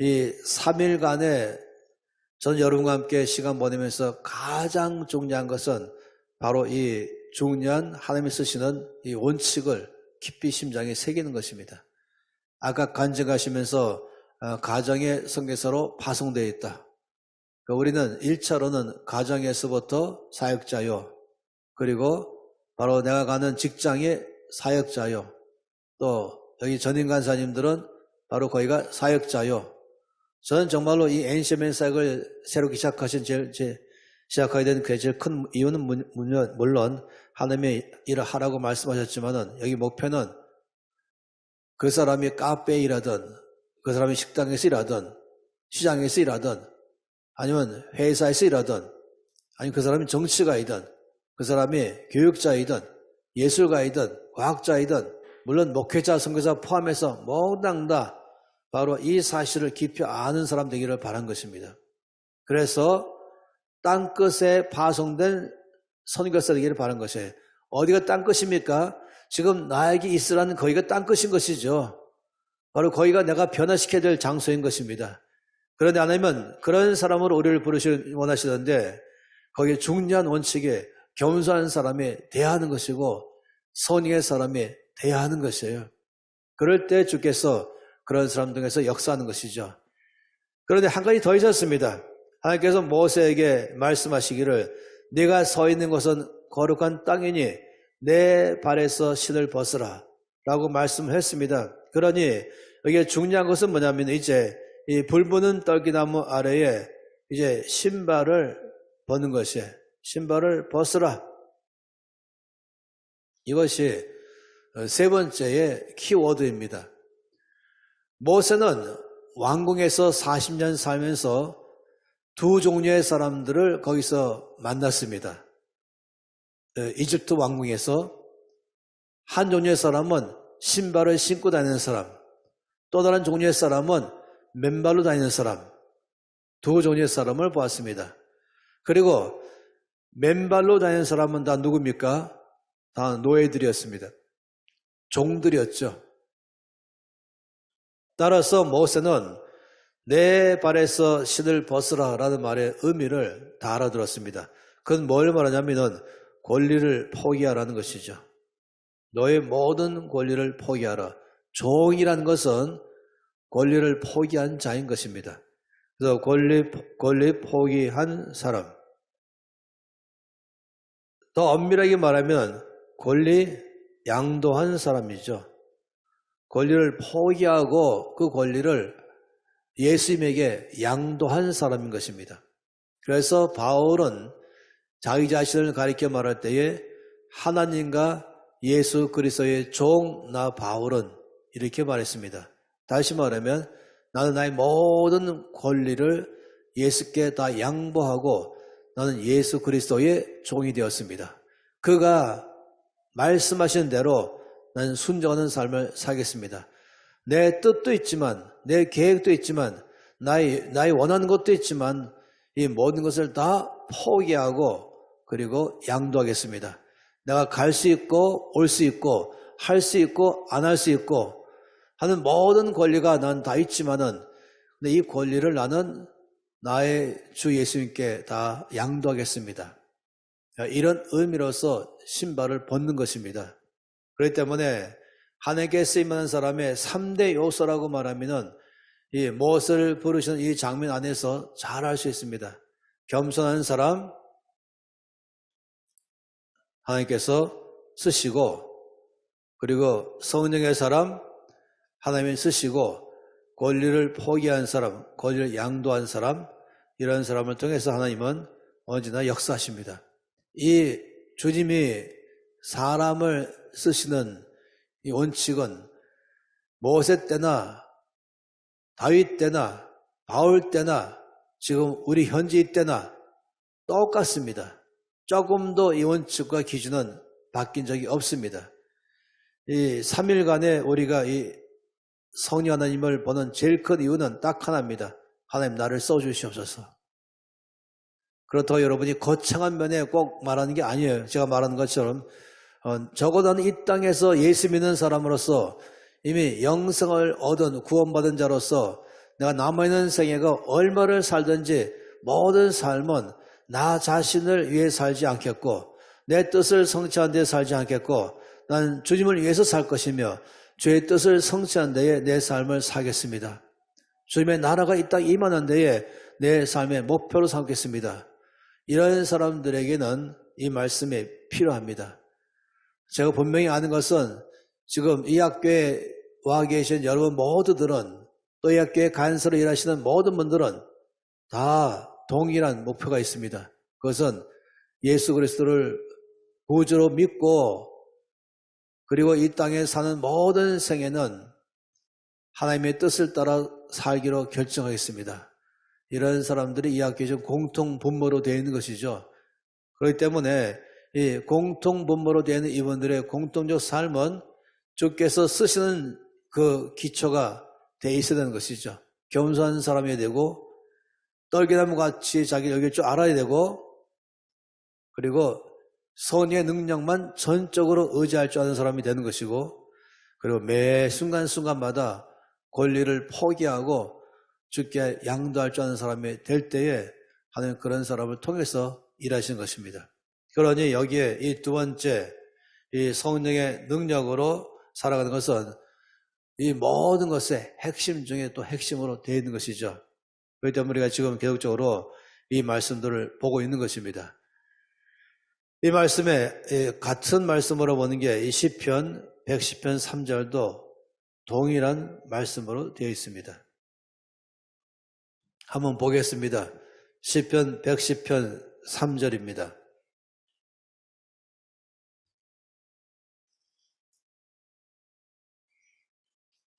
이 3일간의 전 여러분과 함께 시간 보내면서 가장 중요한 것은 바로 이 중요한 하나님이 쓰시는 이 원칙을 깊이 심장에 새기는 것입니다. 아까 간증하시면서 가정의 선교사로 파송되어 있다. 우리는 1차로는 가정에서부터 사역자요. 그리고 바로 내가 가는 직장의 사역자요. 또 여기 전임 간사님들은 바로 거기가 사역자요. 저는 정말로 이 NCMN 사역을 새롭게 시작하게 된 그 제일 큰 이유는 물론 하나님의 일을 하라고 말씀하셨지만은 여기 목표는 그 사람이 카페에 일하든 그 사람이 식당에서 일하든 시장에서 일하든 아니면 회사에서 일하든 아니면 그 사람이 정치가이든 그 사람이 교육자이든 예술가이든 과학자이든 물론 목회자, 선교사 포함해서 모두 다 바로 이 사실을 깊이 아는 사람 되기를 바란 것입니다. 그래서 땅끝에 파송된 선교사 되기를 바란 것이에요. 어디가 땅끝입니까? 지금 나에게 있으라는 거기가 땅끝인 것이죠. 바로 거기가 내가 변화시켜야 될 장소인 것입니다. 그런데 하나님은 그런 사람으로 우리를 부르시길 원하시던데 거기에 중요한 원칙에 겸손한 사람이 대하는 것이고 선의의 사람이 대하는 것이에요. 그럴 때 주께서 그런 사람 중에서 역사하는 것이죠. 그런데 한 가지 더 있었습니다. 하나님께서 모세에게 말씀하시기를 네가 서 있는 곳은 거룩한 땅이니 내 발에서 신을 벗으라 라고 말씀을 했습니다. 그러니 여기에 중요한 것은 뭐냐면 이제 이 불붙는 떨기나무 아래에 이제 신발을 벗는 것이에요. 신발을 벗으라. 이것이 세 번째의 키워드입니다. 모세는 왕궁에서 40년 살면서 두 종류의 사람들을 거기서 만났습니다. 이집트 왕궁에서 한 종류의 사람은 신발을 신고 다니는 사람, 또 다른 종류의 사람은 맨발로 다니는 사람, 두 종류의 사람을 보았습니다. 그리고 맨발로 다니는 사람은 다 누굽니까? 다 노예들이었습니다. 종들이었죠. 따라서 모세는 내 발에서 신을 벗으라 라는 말의 의미를 다 알아들었습니다. 그건 뭘 말하냐면은 권리를 포기하라는 것이죠. 너의 모든 권리를 포기하라. 종이라는 것은 권리를 포기한 자인 것입니다. 그래서 권리 포기한 사람. 더 엄밀하게 말하면 권리 양도한 사람이죠. 권리를 포기하고 그 권리를 예수님에게 양도한 사람인 것입니다. 그래서 바울은 자기 자신을 가리켜 말할 때에 하나님과 예수 그리스도의 종 나 바울은 이렇게 말했습니다. 다시 말하면 나는 나의 모든 권리를 예수께 다 양보하고 나는 예수 그리스도의 종이 되었습니다. 그가 말씀하신 대로 나는 순종하는 삶을 살겠습니다. 내 뜻도 있지만 내 계획도 있지만 나의 원하는 것도 있지만 이 모든 것을 다 포기하고 그리고 양도하겠습니다. 내가 갈 수 있고 올 수 있고 할 수 있고 안 할 수 있고 하는 모든 권리가 난 다 있지만은 근데 이 권리를 나는 나의 주 예수님께 다 양도하겠습니다. 이런 의미로서 신발을 벗는 것입니다. 그렇기 때문에 하나님께 쓰임하는 사람의 3대 요소라고 말하면은 이 무엇을 부르시는 이 장면 안에서 잘 알 수 있습니다. 겸손한 사람, 하나님께서 쓰시고, 그리고 성령의 사람, 하나님이 쓰시고, 권리를 포기한 사람, 권리를 양도한 사람, 이런 사람을 통해서 하나님은 언제나 역사하십니다. 이 주님이 사람을 쓰시는 이 원칙은 모세 때나 다윗 때나 바울 때나 지금 우리 현지 때나 똑같습니다. 조금도 이 원칙과 기준은 바뀐 적이 없습니다. 이 3일간에 우리가 이 성령 하나님을 보는 제일 큰 이유는 딱 하나입니다. 하나님 나를 써주시옵소서. 그렇다고 여러분이 거창한 면에 꼭 말하는 게 아니에요. 제가 말하는 것처럼 적어도 나는 이 땅에서 예수 믿는 사람으로서 이미 영생을 얻은 구원받은 자로서 내가 남아있는 생애가 얼마를 살든지 모든 삶은 나 자신을 위해 살지 않겠고 내 뜻을 성취하는 데 살지 않겠고 난 주님을 위해서 살 것이며 주의 뜻을 성취하는 데에 내 삶을 살겠습니다. 주님의 나라가 이 땅에 임하는 데에 내 삶의 목표로 삼겠습니다. 이런 사람들에게는 이 말씀이 필요합니다. 제가 분명히 아는 것은 지금 이 학교에 와 계신 여러분 모두들은 또 이 학교에 간서로 일하시는 모든 분들은 다 동일한 목표가 있습니다. 그것은 예수 그리스도를 구주로 믿고 그리고 이 땅에 사는 모든 생애는 하나님의 뜻을 따라 살기로 결정하겠습니다. 이런 사람들이 이 학교에 좀 공통 분모로 되어 있는 것이죠. 그렇기 때문에 이 공통 분모로 되어 있는 이분들의 공통적 삶은 주께서 쓰시는 그 기초가 돼 있어야 되는 것이죠. 겸손한 사람이 되고 떨기나무같이 자기 여길 줄 알아야 되고 그리고 성령의 능력만 전적으로 의지할 줄 아는 사람이 되는 것이고 그리고 매 순간순간마다 권리를 포기하고 주께 양도할 줄 아는 사람이 될 때에 하나님 그런 사람을 통해서 일하시는 것입니다. 그러니 여기에 이 두 번째 이 성령의 능력으로 살아가는 것은 이 모든 것의 핵심 중에 또 핵심으로 되어 있는 것이죠. 그렇기 때문에 우리가 지금 계속적으로 이 말씀들을 보고 있는 것입니다. 이 말씀에 같은 말씀으로 보는 게 이 시편 110편 3절도 동일한 말씀으로 되어 있습니다. 한번 보겠습니다. 시편 110편 3절입니다.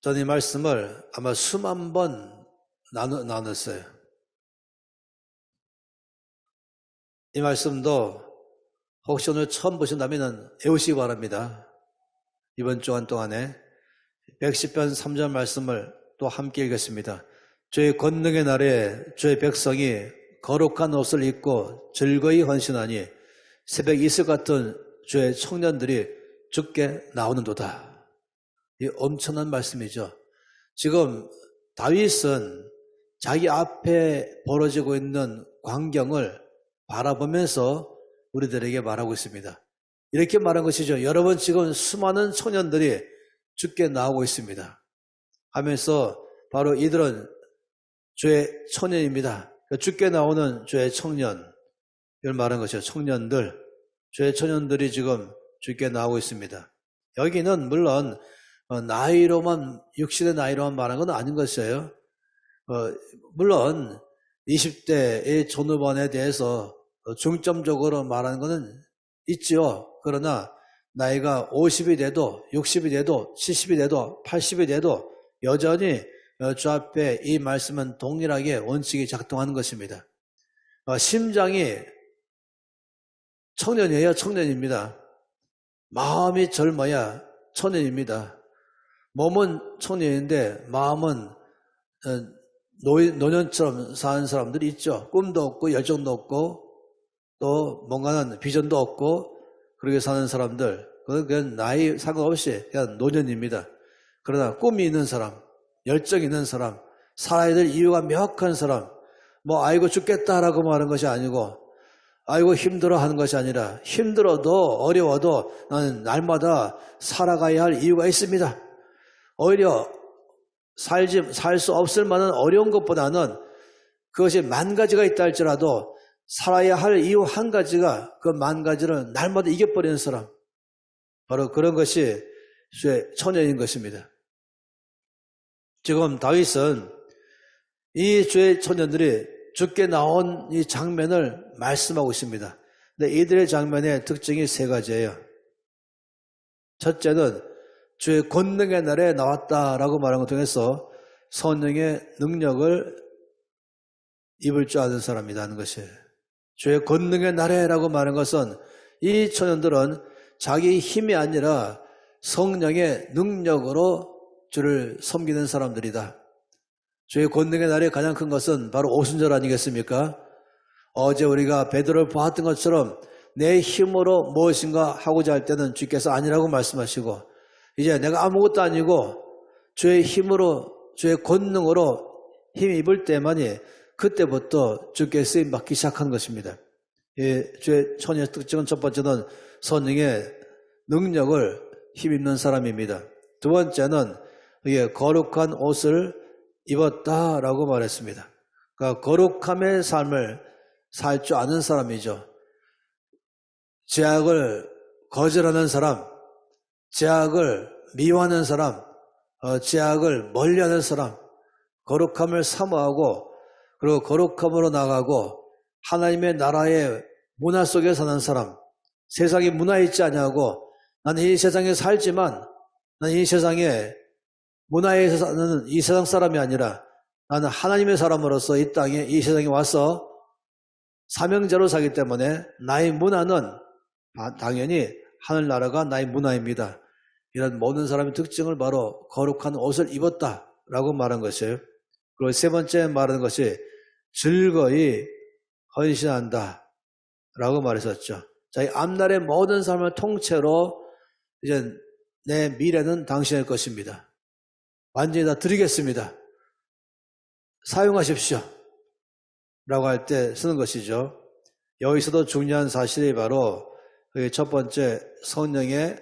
저는 이 말씀을 아마 수만 번 나눴어요. 이 말씀도 혹시 오늘 처음 보신다면 외우시기 바랍니다. 이번 주간 동안에 110편 3절 말씀을 또 함께 읽겠습니다. 주의 권능의 날에 주의 백성이 거룩한 옷을 입고 즐거이 헌신하니 새벽 이슬 같은 주의 청년들이 주께 나오는도다. 이 엄청난 말씀이죠. 지금 다윗은 자기 앞에 벌어지고 있는 광경을 바라보면서 우리들에게 말하고 있습니다. 이렇게 말한 것이죠. 여러분, 지금 수많은 청년들이 죽게 나오고 있습니다 하면서 바로 이들은 주의 청년입니다. 죽게 나오는 주의 청년, 이걸 말한 것이죠. 청년들, 주의 청년들이 지금 죽게 나오고 있습니다. 여기는 물론 나이로만, 육신의 나이로만 말한 건 아닌 것이에요. 물론 20대의 전후반에 대해서 중점적으로 말하는 것은 있지요. 그러나 나이가 50이 돼도 60이 돼도 70이 돼도 80이 돼도 여전히 주 앞에 이 말씀은 동일하게 원칙이 작동하는 것입니다. 심장이 청년이에요. 청년입니다. 마음이 젊어야 청년입니다. 몸은 청년인데 마음은 노년처럼 사는 사람들이 있죠. 꿈도 없고 열정도 없고 또 뭔가는 비전도 없고 그렇게 사는 사람들, 그건 나이 상관없이 그냥 노년입니다. 그러나 꿈이 있는 사람, 열정 있는 사람, 살아야 될 이유가 명확한 사람, 뭐 아이고 죽겠다라고 말하는 것이 아니고 아이고 힘들어 하는 것이 아니라 힘들어도 어려워도 나는 날마다 살아가야 할 이유가 있습니다. 오히려 살 수 없을 만한 어려운 것보다는 그것이 만 가지가 있다 할지라도 살아야 할 이유 한 가지가 그 만 가지를 날마다 이겨버리는 사람, 바로 그런 것이 주의 청년인 것입니다. 지금 다윗은 이 주의 청년들이 죽게 나온 이 장면을 말씀하고 있습니다. 근데 이들의 장면의 특징이 세 가지예요. 첫째는 주의 권능의 날에 나왔다라고 말하는 것 통해서 성령의 능력을 입을 줄 아는 사람이라는 것이에요. 주의 권능의 날에라고 말하는 것은 이 청년들은 자기 힘이 아니라 성령의 능력으로 주를 섬기는 사람들이다. 주의 권능의 날에 가장 큰 것은 바로 오순절 아니겠습니까? 어제 우리가 베드로를 보았던 것처럼 내 힘으로 무엇인가 하고자 할 때는 주께서 아니라고 말씀하시고, 이제 내가 아무것도 아니고 주의 힘으로, 주의 권능으로 힘 입을 때만이 그때부터 주께 쓰임받기 시작한 것입니다. 주의 청년의 특징은 첫 번째는 성령의 능력을 힘입는 사람입니다. 두 번째는 거룩한 옷을 입었다라고 말했습니다. 그러니까 거룩함의 삶을 살 줄 아는 사람이죠. 죄악을 거절하는 사람, 죄악을 미워하는 사람, 죄악을 멀리하는 사람, 거룩함을 사모하고 그리고 거룩함으로 나가고 하나님의 나라의 문화 속에 사는 사람, 세상에 문화에 있지 않냐고, 나는 이 세상에 살지만 나는 이 세상에 문화에서 사는 이 세상 사람이 아니라 나는 하나님의 사람으로서 이 땅에, 이 세상에 와서 사명자로 살기 때문에 나의 문화는 당연히 하늘나라가 나의 문화입니다. 이런 모든 사람의 특징을 바로 거룩한 옷을 입었다라고 말한 것이에요. 그리고 세 번째 말하는 것이 즐거이 헌신한다 라고 말했었죠. 자기 앞날의 모든 삶을 통째로 이제 내 미래는 당신의 것입니다. 완전히 다 드리겠습니다. 사용하십시오 라고 할 때 쓰는 것이죠. 여기서도 중요한 사실이 바로 첫 번째 성령의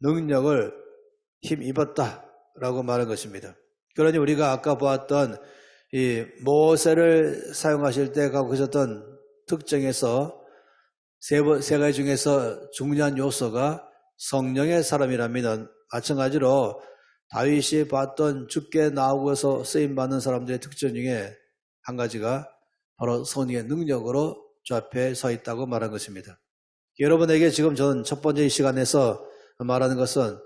능력을 힘입었다 라고 말한 것입니다. 그러니 우리가 아까 보았던 이 모세를 사용하실 때 갖고 계셨던 특징에서 세 가지 중에서 중요한 요소가 성령의 사람이라면, 마찬가지로 다윗이 봤던 죽게 나오고서 쓰임받는 사람들의 특징 중에 한 가지가 바로 성령의 능력으로 주 앞에 서 있다고 말한 것입니다. 여러분에게 지금 저는 첫 번째 이 시간에서 말하는 것은,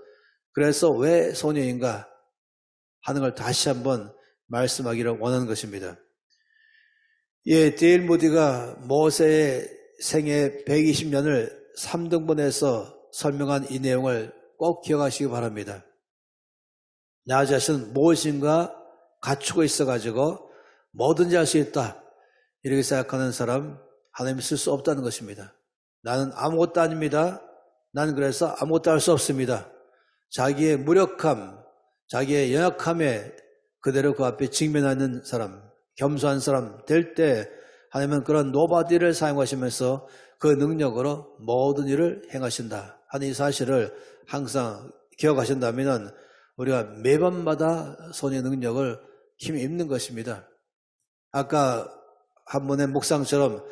그래서 왜 성령인가 하는 걸 다시 한번 말씀하기를 원하는 것입니다. 데일 무디가 모세의 생애 120년을 3등분해서 설명한 이 내용을 꼭 기억하시기 바랍니다. 나 자신은 무엇인가 갖추고 있어가지고 뭐든지 할 수 있다, 이렇게 생각하는 사람 하나님이 쓸 수 없다는 것입니다. 나는 아무것도 아닙니다. 나는 그래서 아무것도 할 수 없습니다. 자기의 무력함, 자기의 연약함에 그대로 그 앞에 직면하는 사람, 겸손한 사람 될 때 하나님은 그런 노바디를 사용하시면서 그 능력으로 모든 일을 행하신다 하는 이 사실을 항상 기억하신다면 우리가 매번마다 손의 능력을 힘입는 것입니다. 아까 한 번의 묵상처럼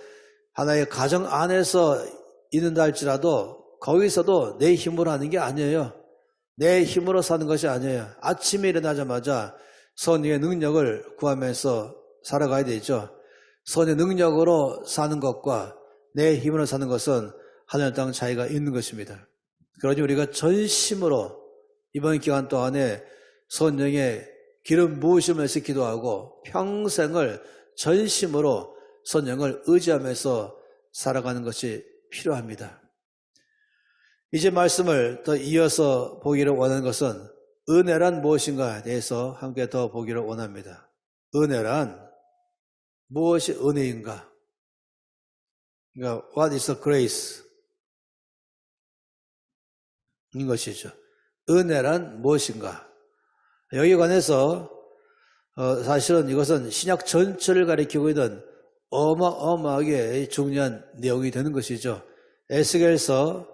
하나의 가정 안에서 있는다 할지라도 거기서도 내 힘으로 하는 게 아니에요. 내 힘으로 사는 것이 아니에요. 아침에 일어나자마자 선의 능력을 구하면서 살아가야 되죠. 선의 능력으로 사는 것과 내 힘으로 사는 것은 하늘 땅 차이가 있는 것입니다. 그러니 우리가 전심으로 이번 기간 동안에 성령의 기름 부으심을 해서 기도하고 평생을 전심으로 성령을 의지하면서 살아가는 것이 필요합니다. 이제 말씀을 더 이어서 보기를 원하는 것은 은혜란 무엇인가에 대해서 함께 더 보기를 원합니다. 은혜란 무엇이 은혜인가? 그러니까 what is the grace? 인 것이죠. 은혜란 무엇인가? 여기에 관해서 사실은 이것은 신약 전체를 가리키고 있는 어마어마하게 중요한 내용이 되는 것이죠. 에스겔서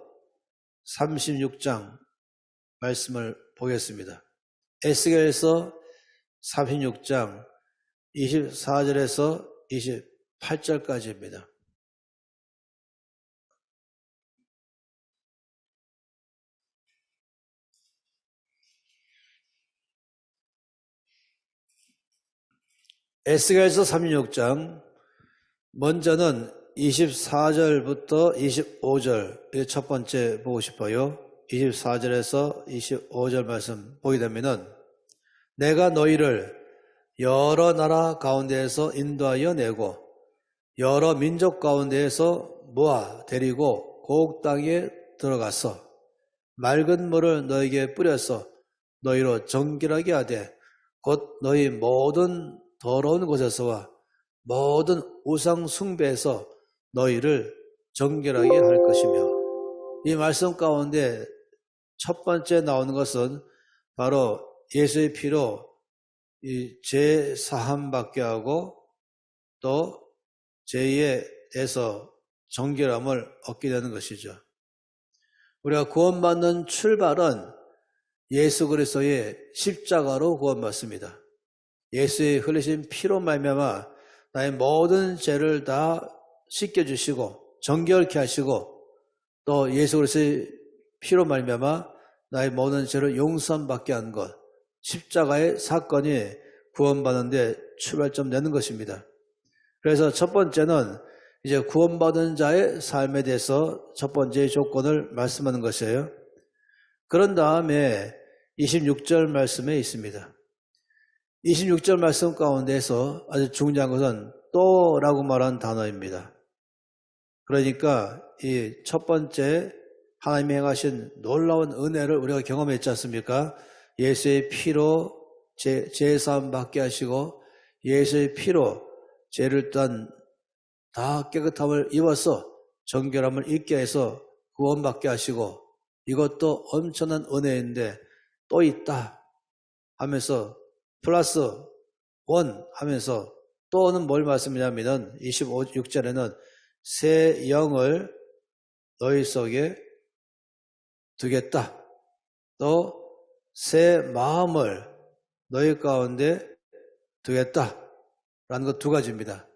36장 말씀을 보겠습니다. 에스겔서 36장 24절에서 28절까지입니다. 에스겔서 36장 먼저는 24절부터 25절 첫 번째 보고 싶어요. 24절에서 25절 말씀 보게 되면은 내가 너희를 여러 나라 가운데에서 인도하여 내고 여러 민족 가운데에서 모아 데리고 고국 땅에 들어가서 맑은 물을 너희에게 뿌려서 너희로 정결하게 하되 곧 너희 모든 더러운 곳에서와 모든 우상 숭배에서 너희를 정결하게 할 것이며 이 말씀 가운데 첫 번째 나오는 것은 바로 예수의 피로 이 죄 사함 받게 하고 또 죄에 대해서 정결함을 얻게 되는 것이죠. 우리가 구원받는 출발은 예수 그리스도의 십자가로 구원받습니다. 예수의 흘리신 피로 말미암아 나의 모든 죄를 다 씻겨주시고 정결케 하시고 또 예수 그리스도의 피로 말미암아 나의 모든 죄를 용서받게 한 것, 십자가의 사건이 구원받는 데 출발점 되는 것입니다. 그래서 첫 번째는 이제 구원받은 자의 삶에 대해서 첫 번째 조건을 말씀하는 것이에요. 그런 다음에 26절 말씀에 있습니다. 26절 말씀 가운데서 아주 중요한 것은 또라고 말한 단어입니다. 그러니까 이 첫 번째 하나님이 행하신 놀라운 은혜를 우리가 경험했지 않습니까? 예수의 피로 죄사함 받게 하시고 예수의 피로 죄를 다 깨끗함을 입어서 정결함을 입게 해서 구원받게 하시고 이것도 엄청난 은혜인데 또 있다 하면서 플러스 원 하면서 또는 뭘 말씀이냐면 26절에는 새 영을 너희 속에 두겠다. 또 새 마음을 너희 가운데 두겠다. 라는 것 두 가지입니다.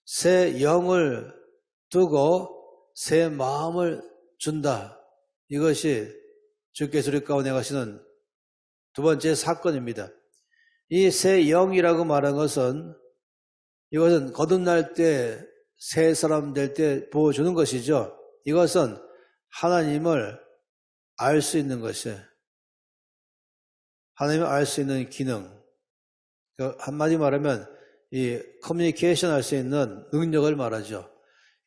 새 영을 두고 새 마음을 준다. 이것이 주께서 우리 가운데 가시는 두 번째 사건입니다. 이 새 영이라고 말한 것은 이것은 거듭날 때 새 사람 될 때 부어주는 것이죠. 이것은 하나님을 알 수 있는 것이에요. 하나님을 알 수 있는 기능. 한마디 말하면 이 커뮤니케이션 할 수 있는 능력을 말하죠.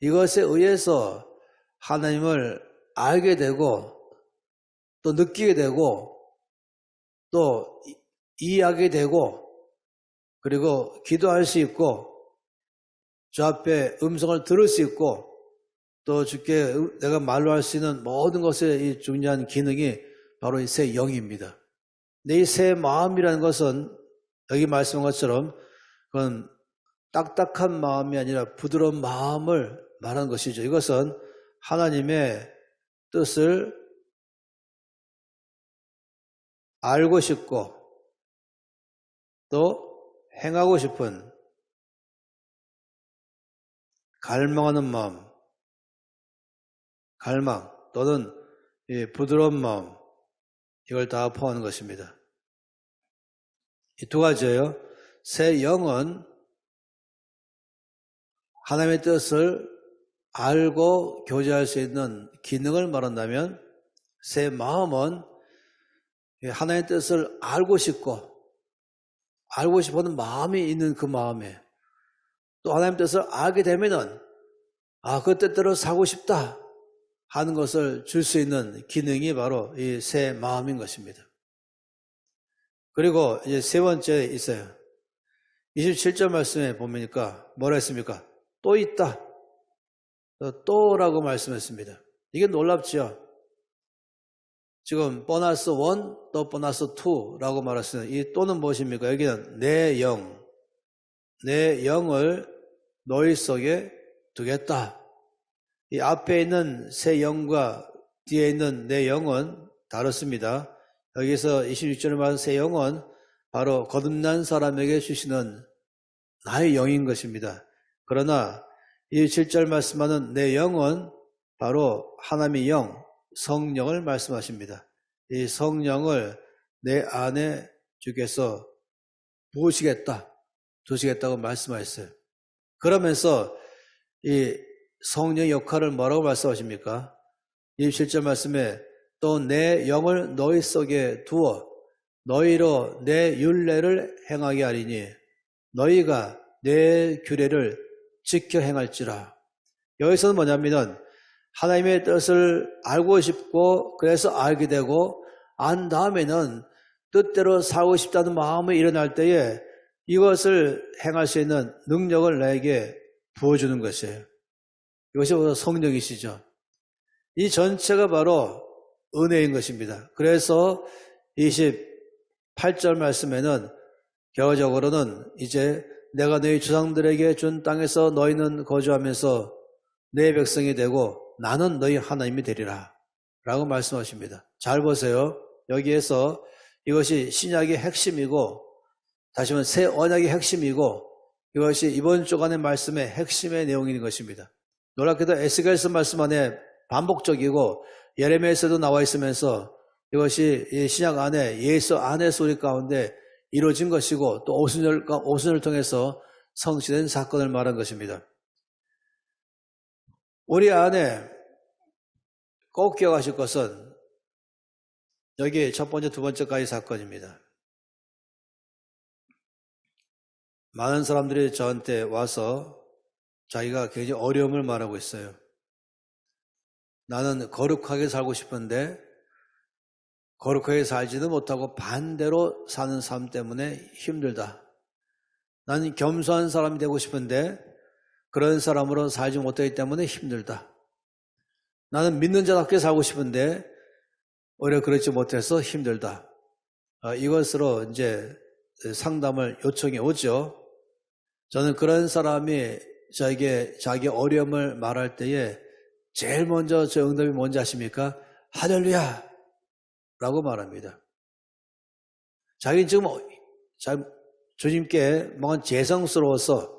이것에 의해서 하나님을 알게 되고 또 느끼게 되고 또 이해하게 되고 그리고 기도할 수 있고 주 앞에 음성을 들을 수 있고 또 주께 내가 말로 할 수 있는 모든 것의 이 중요한 기능이 바로 이 새 영입니다. 근데 이 새 마음이라는 것은 여기 말씀한 것처럼 그건 딱딱한 마음이 아니라 부드러운 마음을 말하는 것이죠. 이것은 하나님의 뜻을 알고 싶고 또 행하고 싶은 갈망하는 마음, 갈망 또는 부드러운 마음, 이걸 다 포함하는 것입니다. 이 두 가지예요. 새 영은 하나님의 뜻을 알고 교제할 수 있는 기능을 말한다면, 새 마음은 하나님의 뜻을 알고 싶고 알고 싶어하는 마음이 있는 그 마음에, 또 하나님의 뜻을 알게 되면은 그 뜻대로 살고 싶다 하는 것을 줄 수 있는 기능이 바로 이 새 마음인 것입니다. 그리고 이제 세 번째 있어요. 27절 말씀에 보니까 뭐라 했습니까? 또 있다. 또라고 말씀했습니다. 이게 놀랍죠? 지금 보너스 1, 또 보너스 2라고 말했어요. 이 또는 무엇입니까? 여기는 내 영을 너희 속에 두겠다. 이 앞에 있는 새 영과 뒤에 있는 내 영은 다릅니다. 여기서 26절에 말한 새 영은 바로 거듭난 사람에게 주시는 나의 영인 것입니다. 그러나 이 7절 말씀하는 내 영은 바로 하나님의 영, 성령을 말씀하십니다. 이 성령을 내 안에 주께서 두시겠다고 말씀하셨어요. 그러면서 이 성령의 역할을 뭐라고 말씀하십니까? 27절 말씀에 또 내 영을 너희 속에 두어 너희로 내 율례를 행하게 하리니 너희가 내 규례를 지켜 행할지라. 여기서는 뭐냐면은 하나님의 뜻을 알고 싶고 그래서 알게 되고 안 다음에는 뜻대로 살고 싶다는 마음이 일어날 때에 이것을 행할 수 있는 능력을 나에게 부어주는 것이에요. 이것이 바로 성령이시죠. 이 전체가 바로 은혜인 것입니다. 그래서 28절 말씀에는 결과적으로는 이제 내가 너희 조상들에게 준 땅에서 너희는 거주하면서 내 백성이 되고 나는 너희 하나님이 되리라 라고 말씀하십니다. 잘 보세요. 여기에서 이것이 신약의 핵심이고 다시 말하면 새 언약의 핵심이고 이것이 이번 주간의 말씀의 핵심의 내용인 것입니다. 놀랍게도 에스겔서 말씀 안에 반복적이고 예레미야에서도 나와 있으면서 이것이 신약 안에 예수 안에서 우리 가운데 이루어진 것이고 또 오순절을 통해서 성취된 사건을 말한 것입니다. 우리 안에 꼭 기억하실 것은 여기 첫 번째, 두 번째까지 사건입니다. 많은 사람들이 저한테 와서 자기가 굉장히 어려움을 말하고 있어요. 나는 거룩하게 살고 싶은데 거룩하게 살지도 못하고 반대로 사는 삶 때문에 힘들다. 나는 겸손한 사람이 되고 싶은데 그런 사람으로 살지 못하기 때문에 힘들다. 나는 믿는 자답게 살고 싶은데 오히려 그렇지 못해서 힘들다. 이것으로 이제 상담을 요청해 오죠. 저는 그런 사람이 저에게 자기 어려움을 말할 때에 제일 먼저 저 응답이 뭔지 아십니까? 할렐루야! 라고 말합니다. 자기는 지금 주님께 뭔가 재성스러워서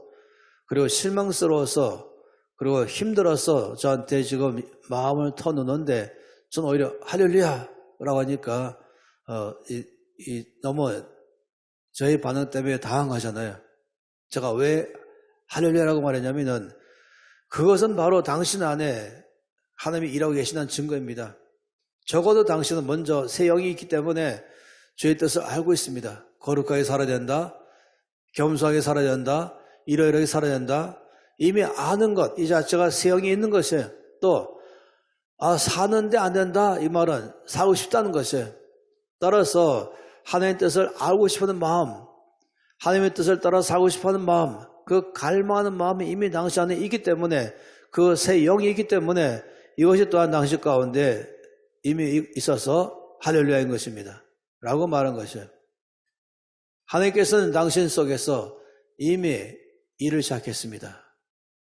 그리고 실망스러워서 그리고 힘들어서 저한테 지금 마음을 터놓는데 저는 오히려 할렐루야! 라고 하니까 너무 저희 반응 때문에 당황하잖아요. 제가 왜 할렐루야라고 말했냐면은 그것은 바로 당신 안에 하나님이 일하고 계시다는 증거입니다. 적어도 당신은 먼저 새 영이 있기 때문에 주의 뜻을 알고 있습니다. 거룩하게 살아야 된다. 겸손하게 살아야 된다. 이러이러하게 살아야 된다. 이미 아는 것, 이 자체가 새 영이 있는 것이에요. 또 사는데 안 된다. 이 말은 살고 싶다는 것이에요. 따라서 하나님의 뜻을 알고 싶어하는 마음, 하나님의 뜻을 따라 살고 싶어하는 마음, 그 갈망하는 마음이 이미 당신 안에 있기 때문에 그 새 영이 있기 때문에 이것이 또한 당신 가운데 이미 있어서 할렐루야인 것입니다. 라고 말한 것이에요. 하나님께서는 당신 속에서 이미 일을 시작했습니다.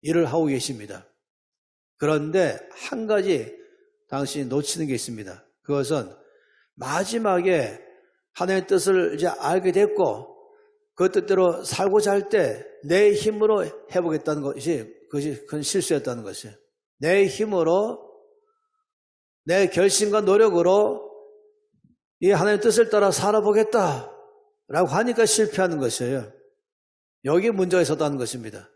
일을 하고 계십니다. 그런데 한 가지 당신이 놓치는 게 있습니다. 그것은 마지막에 하나님의 뜻을 이제 알게 됐고 그 뜻대로 살고자 할 때 내 힘으로 해보겠다는 것이 그것이 큰 실수였다는 것이에요. 내 힘으로 내 결심과 노력으로 이 하나님의 뜻을 따라 살아보겠다라고 하니까 실패하는 것이에요. 여기 문제가 있었다는 것입니다.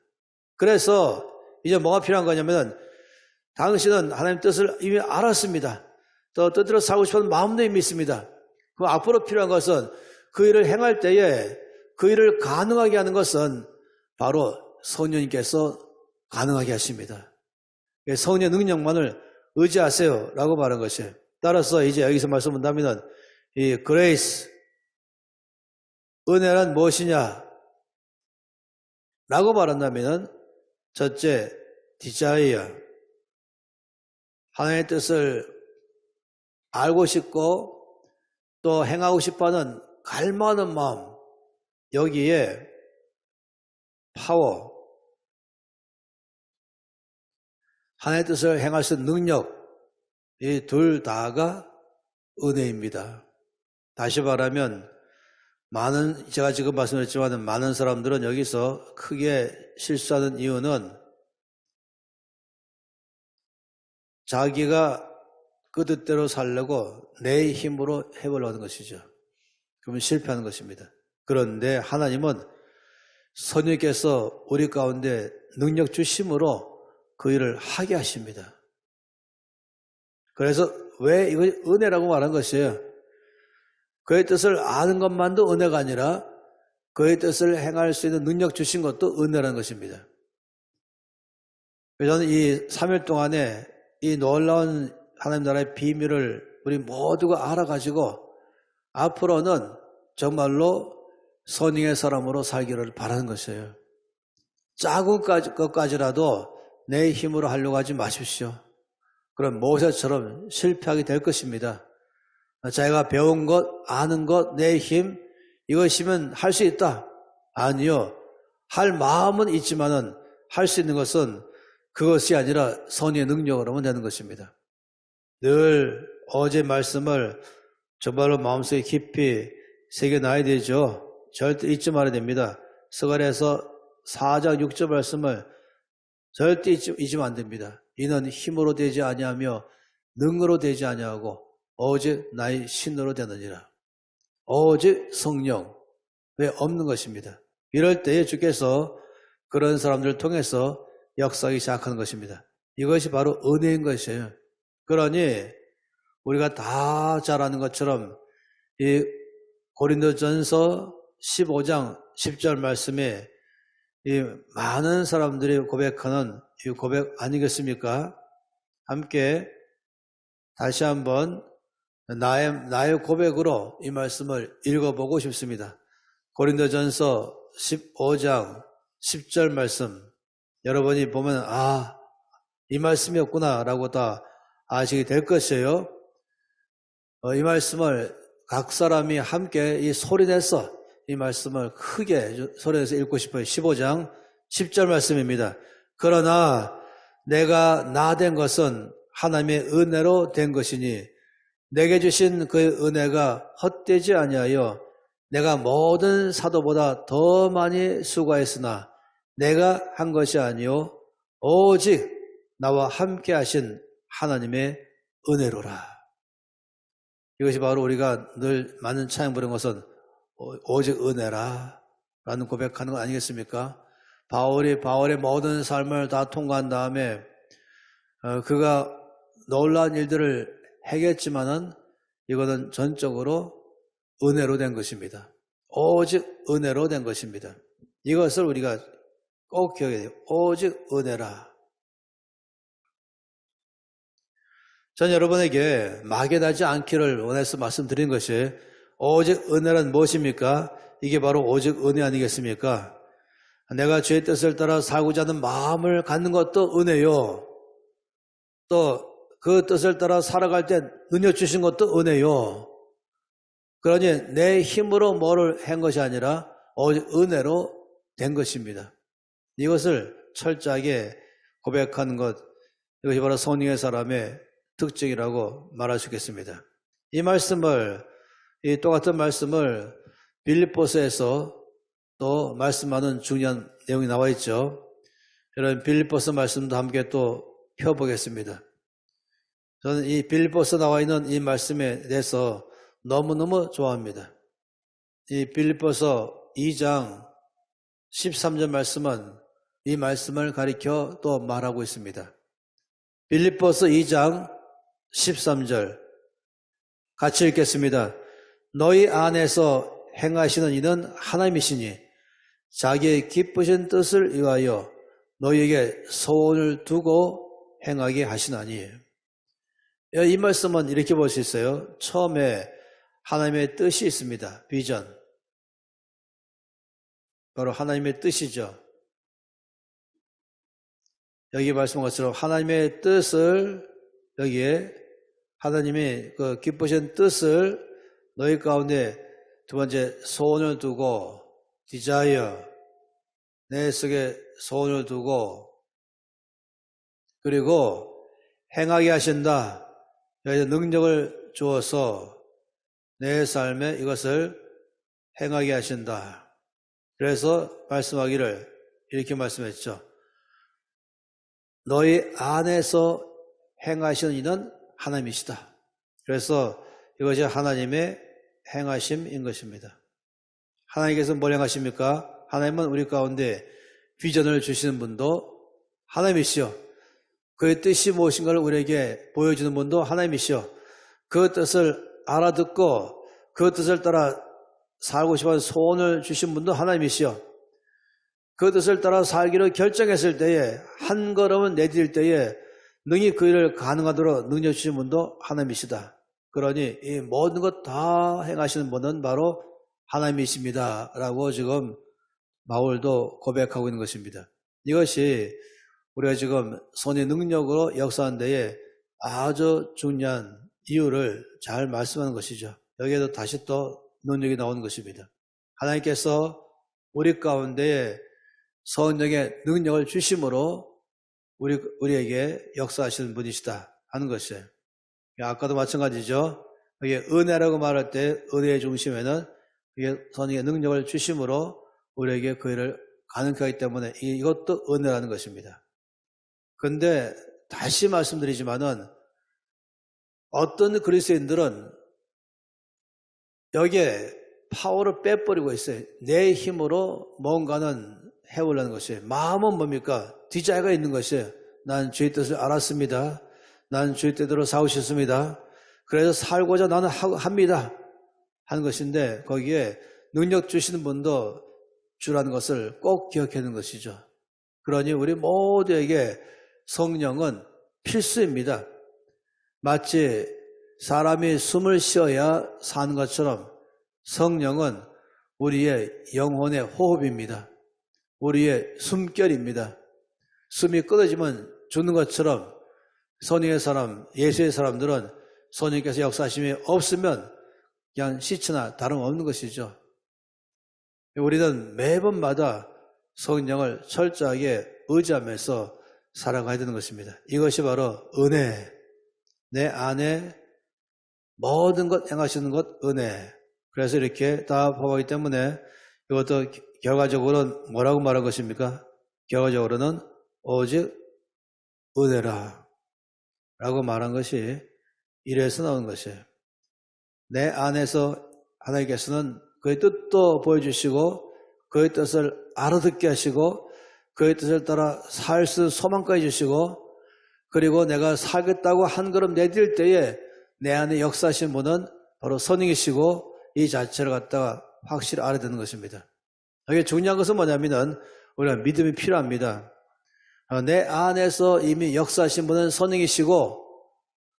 그래서 이제 뭐가 필요한 거냐면 당신은 하나님의 뜻을 이미 알았습니다. 또 뜻대로 살고 싶은 마음도 이미 있습니다. 그 앞으로 필요한 것은 그 일을 행할 때에 그 일을 가능하게 하는 것은 바로 성령님께서 가능하게 하십니다. 성령의 능력만을 의지하세요 라고 말한 것이에요. 따라서 이제 여기서 말씀한다면 이 그레이스, 은혜란 무엇이냐 라고 말한다면 첫째, 디자이어, 하나님의 뜻을 알고 싶고 또 행하고 싶어하는 갈망하는 마음, 여기에 파워, 하나님의 뜻을 행할 수 있는 능력, 이 둘 다가 은혜입니다. 다시 말하면 제가 지금 말씀드렸지만 많은 사람들은 여기서 크게 실수하는 이유는 자기가 그 뜻대로 살려고 내 힘으로 해보려고 하는 것이죠. 그러면 실패하는 것입니다. 그런데 하나님은 성령께서 우리 가운데 능력 주심으로 그 일을 하게 하십니다. 그래서 왜 이거 은혜라고 말한 것이에요. 그의 뜻을 아는 것만도 은혜가 아니라 그의 뜻을 행할 수 있는 능력 주신 것도 은혜라는 것입니다. 그래서 저는 이 3일 동안에 이 놀라운 하나님 나라의 비밀을 우리 모두가 알아가지고 앞으로는 정말로 선행의 사람으로 살기를 바라는 것이에요. 작은 것까지라도 내 힘으로 하려고 하지 마십시오. 그럼 모세처럼 실패하게 될 것입니다. 자기가 배운 것, 아는 것, 내 힘, 이것이면 할 수 있다. 아니요. 할 마음은 있지만은 할 수 있는 것은 그것이 아니라 선의 능력으로만 되는 것입니다. 늘 어제 말씀을 정말로 마음속에 깊이 새겨놔야 되죠. 절대 잊지 말아야 됩니다. 스가랴서 4장 6절 말씀을 절대 잊으면 안 됩니다. 이는 힘으로 되지 아니하며 능으로 되지 아니하고 오직 나의 신으로 되느니라. 오직 성령 왜 없는 것입니다. 이럴 때에 주께서 그런 사람들을 통해서 역사하기 시작하는 것입니다. 이것이 바로 은혜인 것이에요. 그러니 우리가 다 잘 아는 것처럼 이 고린도전서 15장 10절 말씀에 이 많은 사람들이 고백하는 이 고백 아니겠습니까? 함께 다시 한번 나의 고백으로 이 말씀을 읽어보고 싶습니다. 고린도전서 15장 10절 말씀 여러분이 보면 이 말씀이었구나 라고 다 아시게 될 것이에요. 이 말씀을 각 사람이 함께 이 소리내서 이 말씀을 크게 소리내서 읽고 싶어요. 15장 10절 말씀입니다. 그러나 내가 나 된 것은 하나님의 은혜로 된 것이니 내게 주신 그 은혜가 헛되지 아니하여 내가 모든 사도보다 더 많이 수고했으나 내가 한 것이 아니요 오직 나와 함께 하신 하나님의 은혜로라. 이것이 바로 우리가 늘 많은 찬양 부르는 것은 오직 은혜라 라는 고백하는 거 아니겠습니까? 바울의 모든 삶을 다 통과한 다음에 그가 놀라운 일들을 행했지만은 이거는 전적으로 은혜로 된 것입니다. 오직 은혜로 된 것입니다. 이것을 우리가 꼭 기억해야 돼요. 오직 은혜라. 전 여러분에게 막연하지 않기를 원해서 말씀드린 것이 오직 은혜란 무엇입니까? 이게 바로 오직 은혜 아니겠습니까? 내가 주의 뜻을 따라 살고자 하는 마음을 갖는 것도 은혜요. 또 그 뜻을 따라 살아갈 때 능력 주신 것도 은혜요. 그러니 내 힘으로 뭐를 한 것이 아니라 오직 은혜로 된 것입니다. 이것을 철저하게 고백하는 것, 이것이 바로 성령의 사람의 특징이라고 말할 수 있겠습니다. 이 말씀을, 이 똑같은 말씀을 빌립보서에서 또 말씀하는 중요한 내용이 나와 있죠. 이런 빌립보서 말씀도 함께 또 펴보겠습니다. 저는 이 빌립보서 나와 있는 이 말씀에 대해서 너무너무 좋아합니다. 이 빌립보서 2장 13절 말씀은 이 말씀을 가리켜 또 말하고 있습니다. 빌립보서 2장 13절 같이 읽겠습니다. 너희 안에서 행하시는 이는 하나님이시니 자기의 기쁘신 뜻을 위하여 너희에게 소원을 두고 행하게 하시나니. 이 말씀은 이렇게 볼 수 있어요. 처음에 하나님의 뜻이 있습니다. 비전. 바로 하나님의 뜻이죠. 여기 말씀한 것처럼 하나님의 뜻을, 여기에 하나님의 그 기쁘신 뜻을 너희 가운데 두 번째 소원을 두고, desire, 내 속에 소원을 두고, 그리고 행하게 하신다. 여기서 능력을 주어서 내 삶에 이것을 행하게 하신다. 그래서 말씀하기를 이렇게 말씀했죠. 너희 안에서 행하시는 이는 하나님이시다. 그래서 이것이 하나님의 행하심인 것입니다. 하나님께서 뭘 행하십니까? 하나님은 우리 가운데 비전을 주시는 분도 하나님이시오. 그의 뜻이 무엇인가를 우리에게 보여주는 분도 하나님이시오. 그 뜻을 알아듣고 그 뜻을 따라 살고 싶어하는 소원을 주신 분도 하나님이시오. 그 뜻을 따라 살기로 결정했을 때에, 한 걸음은 내디딜 때에 능히 그 일을 가능하도록 능력 주신 분도 하나님이시다. 그러니 이 모든 것 다 행하시는 분은 바로 하나님이십니다. 라고 지금 바울도 고백하고 있는 것입니다. 이것이 우리가 지금 손의 능력으로 역사하는 데에 아주 중요한 이유를 잘 말씀하는 것이죠. 여기에도 다시 또 능력이 나오는 것입니다. 하나님께서 우리 가운데에 성령의 능력을 주심으로 우리에게 역사하시는 분이시다 하는 것이에요. 아까도 마찬가지죠. 이게 은혜라고 말할 때 은혜의 중심에는 이게 성령의 능력을 주심으로 우리에게 그 일을 가능하게 하기 때문에 이것도 은혜라는 것입니다. 그런데 다시 말씀드리지만은 어떤 그리스도인들은 여기에 파워를 빼버리고 있어요. 내 힘으로 뭔가는 해보려는 것이에요. 마음은 뭡니까? 디자이어가 있는 것이에요. 난 주의 뜻을 알았습니다. 난 주의 뜻대로 살고 싶습니다. 그래서 살고자 나는 합니다. 하는 것인데 거기에 능력 주시는 분도 주라는 것을 꼭 기억해야 하는 것이죠. 그러니 우리 모두에게 성령은 필수입니다. 마치 사람이 숨을 쉬어야 사는 것처럼 성령은 우리의 영혼의 호흡입니다. 우리의 숨결입니다. 숨이 끊어지면 죽는 것처럼 성령의 사람, 예수의 사람들은 성령께서 역사하심이 없으면 그냥 시체나 다름없는 것이죠. 우리는 매번마다 성령을 철저하게 의지하면서 살아가야 되는 것입니다. 이것이 바로 은혜. 내 안에 모든 것 행하시는 것 은혜. 그래서 이렇게 다 포함하기 때문에 이것도 결과적으로는 뭐라고 말한 것입니까? 결과적으로는 오직 은혜라 라고 말한 것이 이래서 나오는 것이에요. 내 안에서 하나님께서는 그의 뜻도 보여주시고 그의 뜻을 알아듣게 하시고 그의 뜻을 따라 살 수 있는 소망까지 주시고 그리고 내가 살겠다고 한 걸음 내딜 때에 내 안에 역사하신 분은 바로 성령이시고 이 자체를 갖다가 확실히 알아야 되는 것입니다. 여기 중요한 것은 뭐냐면은 우리가 믿음이 필요합니다. 내 안에서 이미 역사하신 분은 성령이시고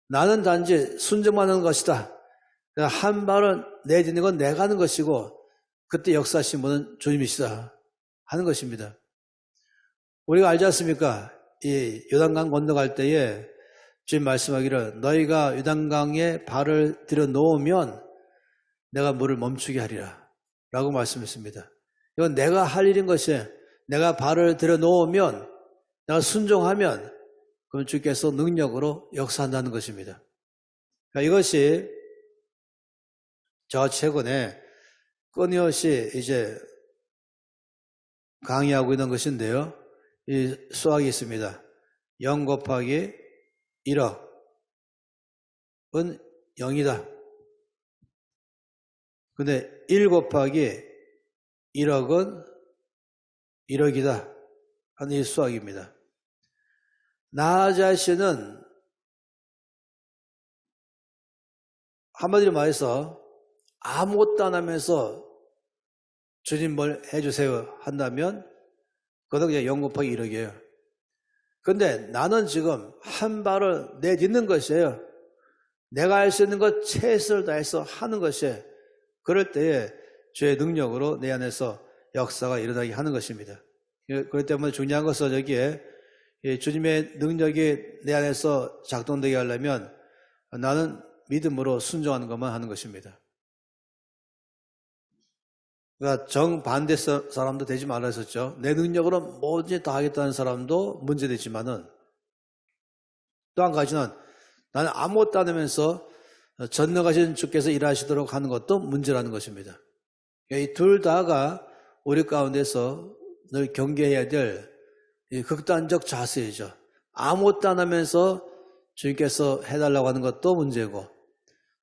나는 단지 순종만 하는 것이다. 한 발은 내딛는 건 내가 하는 것이고 그때 역사하신 분은 주님이시다 하는 것입니다. 우리가 알지 않습니까? 이 요단강 건너갈 때에 주님 말씀하기를 너희가 요단강에 발을 들여놓으면 내가 물을 멈추게 하리라 라고 말씀했습니다. 이건 내가 할 일인 것이에요. 내가 발을 들여놓으면, 내가 순종하면 그럼 주께서 능력으로 역사한다는 것입니다. 그러니까 이것이 저 최근에 끊임없이 이제 강의하고 있는 것인데요. 이 수학이 있습니다. 0 곱하기 1억은 0이다. 근데 1 곱하기 1억은 1억이다 하는 이 수학입니다. 나 자신은 한마디로 말해서 아무것도 안 하면서 주님 뭘 해주세요 한다면 그것은 그냥 0 곱하기 1억이에요. 근데 나는 지금 한 발을 내딛는 것이에요. 내가 할 수 있는 것 최선을 다해서 하는 것이에요. 그럴 때에 주의 능력으로 내 안에서 역사가 일어나게 하는 것입니다. 그렇기 때문에 중요한 것은 여기에 주님의 능력이 내 안에서 작동되게 하려면 나는 믿음으로 순종하는 것만 하는 것입니다. 그러니까 정반대 사람도 되지 말라 했었죠. 내 능력으로 뭐든지 다 하겠다는 사람도 문제되지만은 또 한 가지는 나는 아무것도 안 하면서 전능하신 주께서 일하시도록 하는 것도 문제라는 것입니다. 이 둘 다가 우리 가운데서 늘 경계해야 될 극단적 자세이죠. 아무것도 안 하면서 주님께서 해달라고 하는 것도 문제고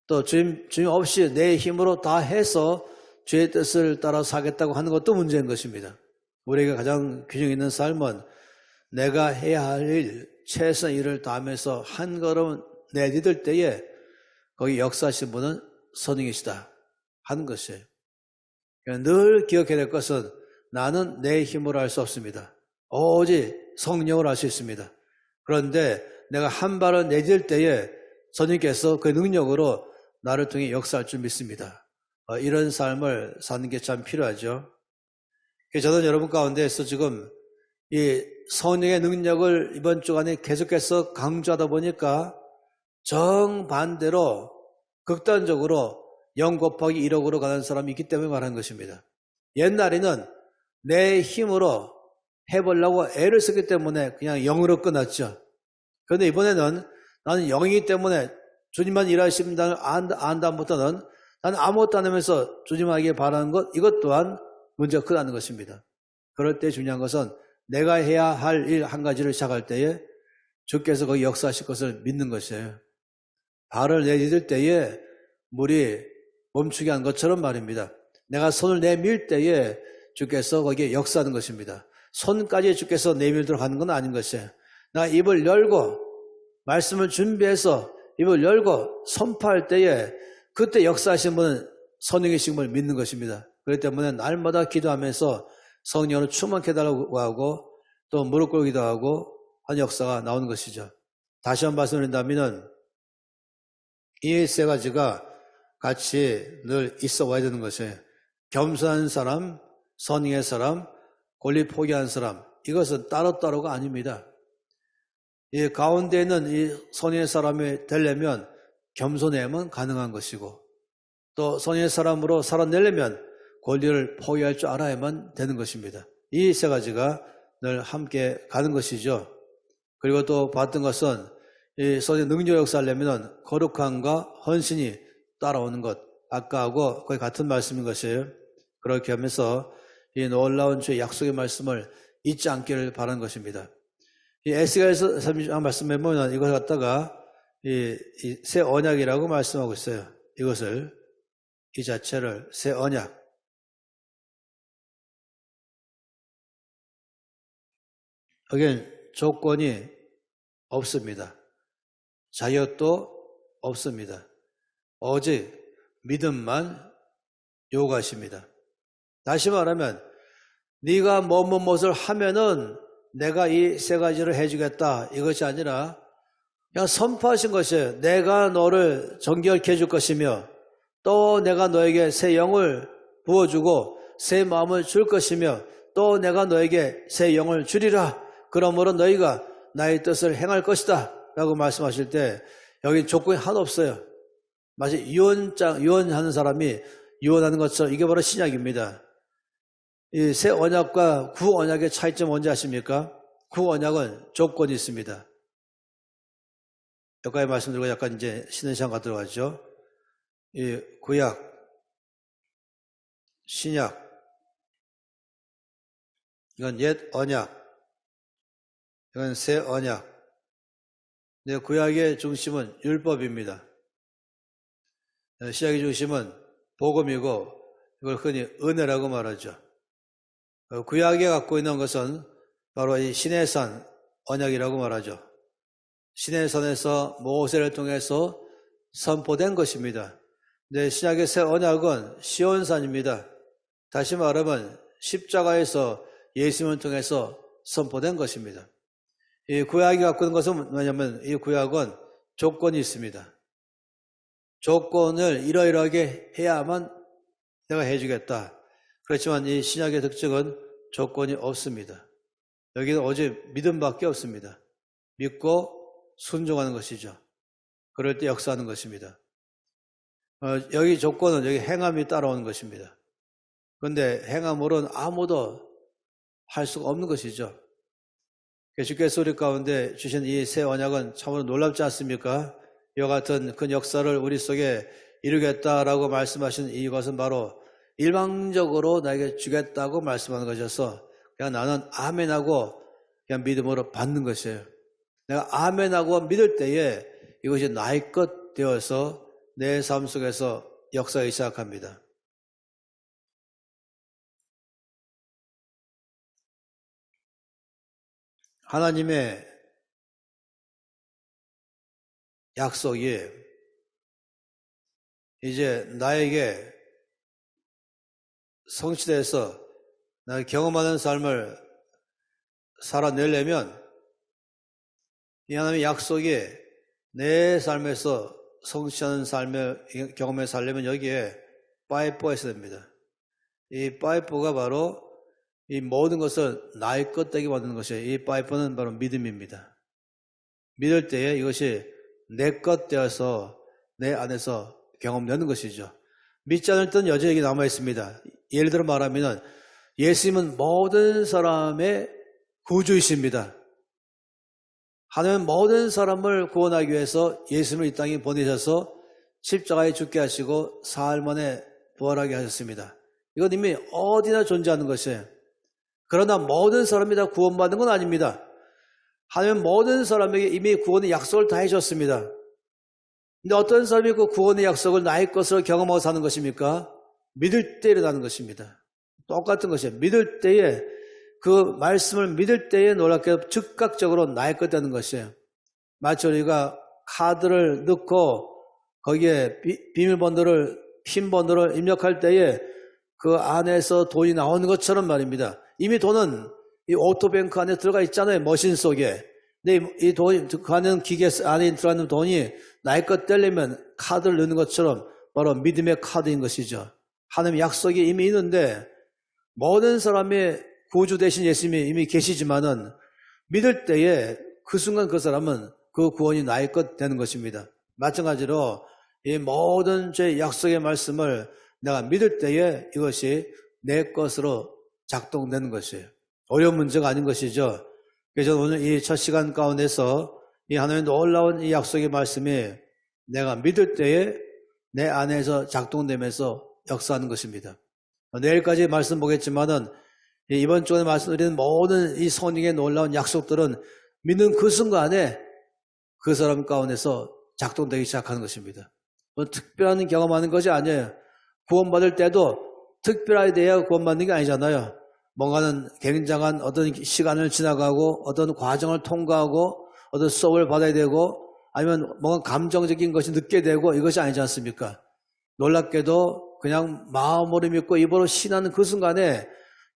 또 주님 없이 내 힘으로 다 해서 주의 뜻을 따라 사겠다고 하는 것도 문제인 것입니다. 우리에게 가장 균형 있는 삶은 내가 해야 할 일, 최선 일을 다하면서 한 걸음 내디딜 때에 거기 역사하신 분은 선생이시다 하는 것이에요. 늘 기억해야 될 것은 나는 내 힘으로 할 수 없습니다. 오직 성령으로 할 수 있습니다. 그런데 내가 한 발을 내딜 때에 선생님께서 그 능력으로 나를 통해 역사할 줄 믿습니다. 이런 삶을 사는 게 참 필요하죠. 저는 여러분 가운데서 지금 이 성령의 능력을 이번 주간에 계속해서 강조하다 보니까 정반대로 극단적으로 0 곱하기 1억으로 가는 사람이 있기 때문에 말하는 것입니다. 옛날에는 내 힘으로 해보려고 애를 쓰기 때문에 그냥 0으로 끝났죠. 그런데 이번에는 나는 0이기 때문에 주님만 일하십니다. 안 다음부터는 나는 아무것도 안 하면서 주님에게 바라는 것, 이것 또한 문제가 크다는 것입니다. 그럴 때 중요한 것은 내가 해야 할 일 한 가지를 시작할 때에 주께서 거기 역사하실 것을 믿는 것이에요. 발을 내디딜 때에 물이 멈추게 한 것처럼 말입니다. 내가 손을 내밀 때에 주께서 거기에 역사하는 것입니다. 손까지 주께서 내밀도록 하는 건 아닌 것이에요. 나 입을 열고 말씀을 준비해서 입을 열고 선포할 때에 그때 역사하신 분은 성령이신 분을 믿는 것입니다. 그렇기 때문에 날마다 기도하면서 성령으로 충만케 해달라고 하고 또 무릎 꿇기도 하고 한 역사가 나오는 것이죠. 다시 한번 말씀드린다면 이 세 가지가 같이 늘 있어 와야 되는 것이에요. 겸손한 사람, 선의의 사람, 권리 포기한 사람, 이것은 따로따로가 아닙니다. 이 가운데 있는 이 선의의 사람이 되려면 겸손해야만 가능한 것이고 또 선의의 사람으로 살아내려면 권리를 포기할 줄 알아야만 되는 것입니다. 이 세 가지가 늘 함께 가는 것이죠. 그리고 또 봤던 것은 이 선의 능력 역사하려면 거룩함과 헌신이 따라오는 것, 아까하고 거의 같은 말씀인 것이에요. 그렇게 하면서 이 놀라운 주의 약속의 말씀을 잊지 않기를 바라는 것입니다. 이 에스겔서 30장 말씀해 보면 이걸 갖다가 이 새 언약이라고 말씀하고 있어요. 이것을 이 자체를 새 언약. 여기는 조건이 없습니다. 자격도 없습니다. 오직 믿음만 요구하십니다. 다시 말하면 네가 무엇을 하면은 내가 이 세 가지를 해주겠다 이것이 아니라 그냥 선포하신 것이에요. 내가 너를 정결케 해줄 것이며 또 내가 너에게 새 영을 부어주고 새 마음을 줄 것이며 또 내가 너에게 새 영을 주리라. 그러므로 너희가 나의 뜻을 행할 것이다 라고 말씀하실 때 여기 조건이 하나도 없어요. 마치 유언하는 사람이 유언하는 것처럼 이게 바로 신약입니다. 이 새 언약과 구 언약의 차이점 뭔지 아십니까? 구 언약은 조건이 있습니다. 여기까지 말씀드리고 약간 이제 쉬는 시간 갖도록 하죠. 이 구약, 신약, 이건 옛 언약, 이건 새 언약. 근데 구약의 중심은 율법입니다. 신약의 중심은 복음이고 이걸 흔히 은혜라고 말하죠. 구약이 갖고 있는 것은 바로 이 시내산 언약이라고 말하죠. 시내산에서 모세를 통해서 선포된 것입니다. 근데 신약의 새 언약은 시온산입니다. 다시 말하면 십자가에서 예수님을 통해서 선포된 것입니다. 이 구약이 갖고 있는 것은 뭐냐면 이 구약은 조건이 있습니다. 조건을 이러이러하게 해야만 내가 해주겠다. 그렇지만 이 신약의 특징은 조건이 없습니다. 여기는 오직 믿음밖에 없습니다. 믿고 순종하는 것이죠. 그럴 때 역사하는 것입니다. 여기 조건은 여기 행함이 따라오는 것입니다. 그런데 행함으로는 아무도 할 수가 없는 것이죠. 주께서 우리 가운데 주신 이 새 언약은 참으로 놀랍지 않습니까? 이와 같은 큰 역사를 우리 속에 이루겠다라고 말씀하신 이것은 바로 일방적으로 나에게 주겠다고 말씀하는 것이어서 그냥 나는 아멘하고 그냥 믿음으로 받는 것이에요. 내가 아멘하고 믿을 때에 이것이 나의 것 되어서 내 삶 속에서 역사하기 시작합니다. 하나님의 약속이 이제 나에게 성취돼서 나의 경험하는 삶을 살아내려면 이 하나님의 약속이 내 삶에서 성취하는 삶을 경험해 살려면 여기에 파이프가 있어야 됩니다. 이 파이프가 바로 이 모든 것을 나의 것 되게 만드는 것이에요. 이 파이프는 바로 믿음입니다. 믿을 때에 이것이 내 것 되어서 내 안에서 경험되는 것이죠. 믿지 않을 때는 여전히 남아 있습니다. 예를 들어 말하면 예수님은 모든 사람의 구주이십니다. 하나님은 모든 사람을 구원하기 위해서 예수님을 이 땅에 보내셔서 십자가에 죽게 하시고 사흘 만에 부활하게 하셨습니다. 이건 이미 어디나 존재하는 것이에요. 그러나 모든 사람이 다 구원받는 건 아닙니다. 하나님은 모든 사람에게 이미 구원의 약속을 다 해줬습니다. 근데 어떤 사람이 그 구원의 약속을 나의 것으로 경험하고 사는 것입니까? 믿을 때 일어나는 것입니다. 똑같은 것이에요. 믿을 때에 그 말씀을 믿을 때에 놀랍게 즉각적으로 나의 것 되는 것이에요. 마치 우리가 카드를 넣고 거기에 비밀번호를 핀번호를 입력할 때에 그 안에서 돈이 나오는 것처럼 말입니다. 이미 돈은 이 오토뱅크 안에 들어가 있잖아요. 머신 속에. 근데 이 돈이 들어가는 기계 안에 들어가는 돈이 나의 것 되려면 카드를 넣는 것처럼 바로 믿음의 카드인 것이죠. 하나님의 약속이 이미 있는데 모든 사람의 구주 되신 예수님이 이미 계시지만은 믿을 때에 그 순간 그 사람은 그 구원이 나의 것 되는 것입니다. 마찬가지로 이 모든 제 약속의 말씀을 내가 믿을 때에 이것이 내 것으로 작동되는 것이에요. 어려운 문제가 아닌 것이죠. 그래서 오늘 이 첫 시간 가운데서 이 하나님의 놀라운 이 약속의 말씀이 내가 믿을 때에 내 안에서 작동되면서 역사하는 것입니다. 내일까지 말씀 보겠지만은 이번 주에 말씀드리는 모든 이 성령의 놀라운 약속들은 믿는 그 순간에 그 사람 가운데서 작동되기 시작하는 것입니다. 뭐 특별한 경험하는 것이 아니에요. 구원받을 때도 특별하게 돼야 구원받는 게 아니잖아요. 뭔가는 굉장한 어떤 시간을 지나가고 어떤 과정을 통과하고 어떤 수업을 받아야 되고 아니면 뭔가 감정적인 것이 늦게 되고 이것이 아니지 않습니까? 놀랍게도 그냥 마음으로 믿고 입으로 신하는 그 순간에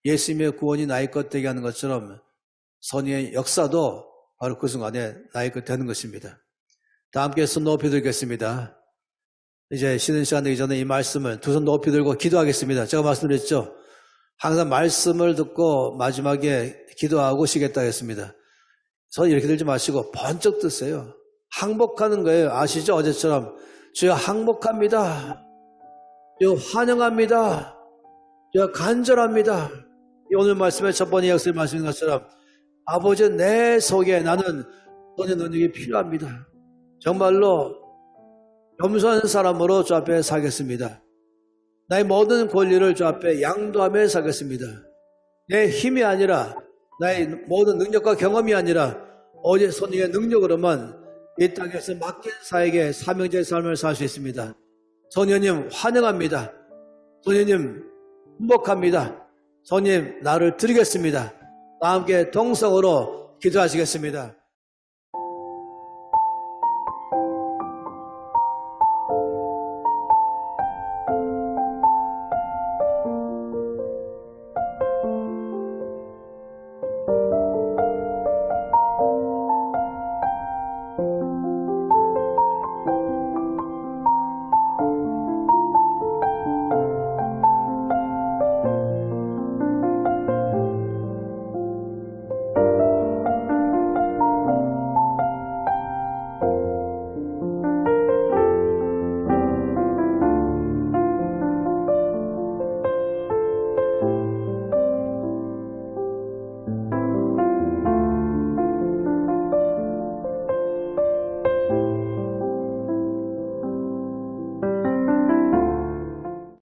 예수님의 구원이 나의 것 되게 하는 것처럼 선의의 역사도 바로 그 순간에 나의 것 되는 것입니다. 다 함께 손 높이 들겠습니다. 이제 쉬는 시간 되기 전에 이 말씀을 두 손 높이 들고 기도하겠습니다. 제가 말씀드렸죠. 항상 말씀을 듣고 마지막에 기도하고 쉬겠다 했습니다. 손 이렇게 들지 마시고 번쩍 드세요. 항복하는 거예요. 아시죠? 어제처럼 주여 항복합니다. 주여 환영합니다. 주여 간절합니다. 오늘 말씀의 첫 번째 역사에 말씀인 것처럼 아버지 내 속에 나는 선의 능력이 필요합니다. 정말로 겸손한 사람으로 주 앞에 살겠습니다. 나의 모든 권리를 주 앞에 양도하며 살겠습니다. 내 힘이 아니라 나의 모든 능력과 경험이 아니라 오직 선의 능력으로만 이 땅에서 맡긴 사에게 사명자의 삶을 살 수 있습니다. 선녀님 환영합니다. 선녀님 행복합니다. 선녀님 나를 드리겠습니다. 다 함께 동성으로 기도하시겠습니다.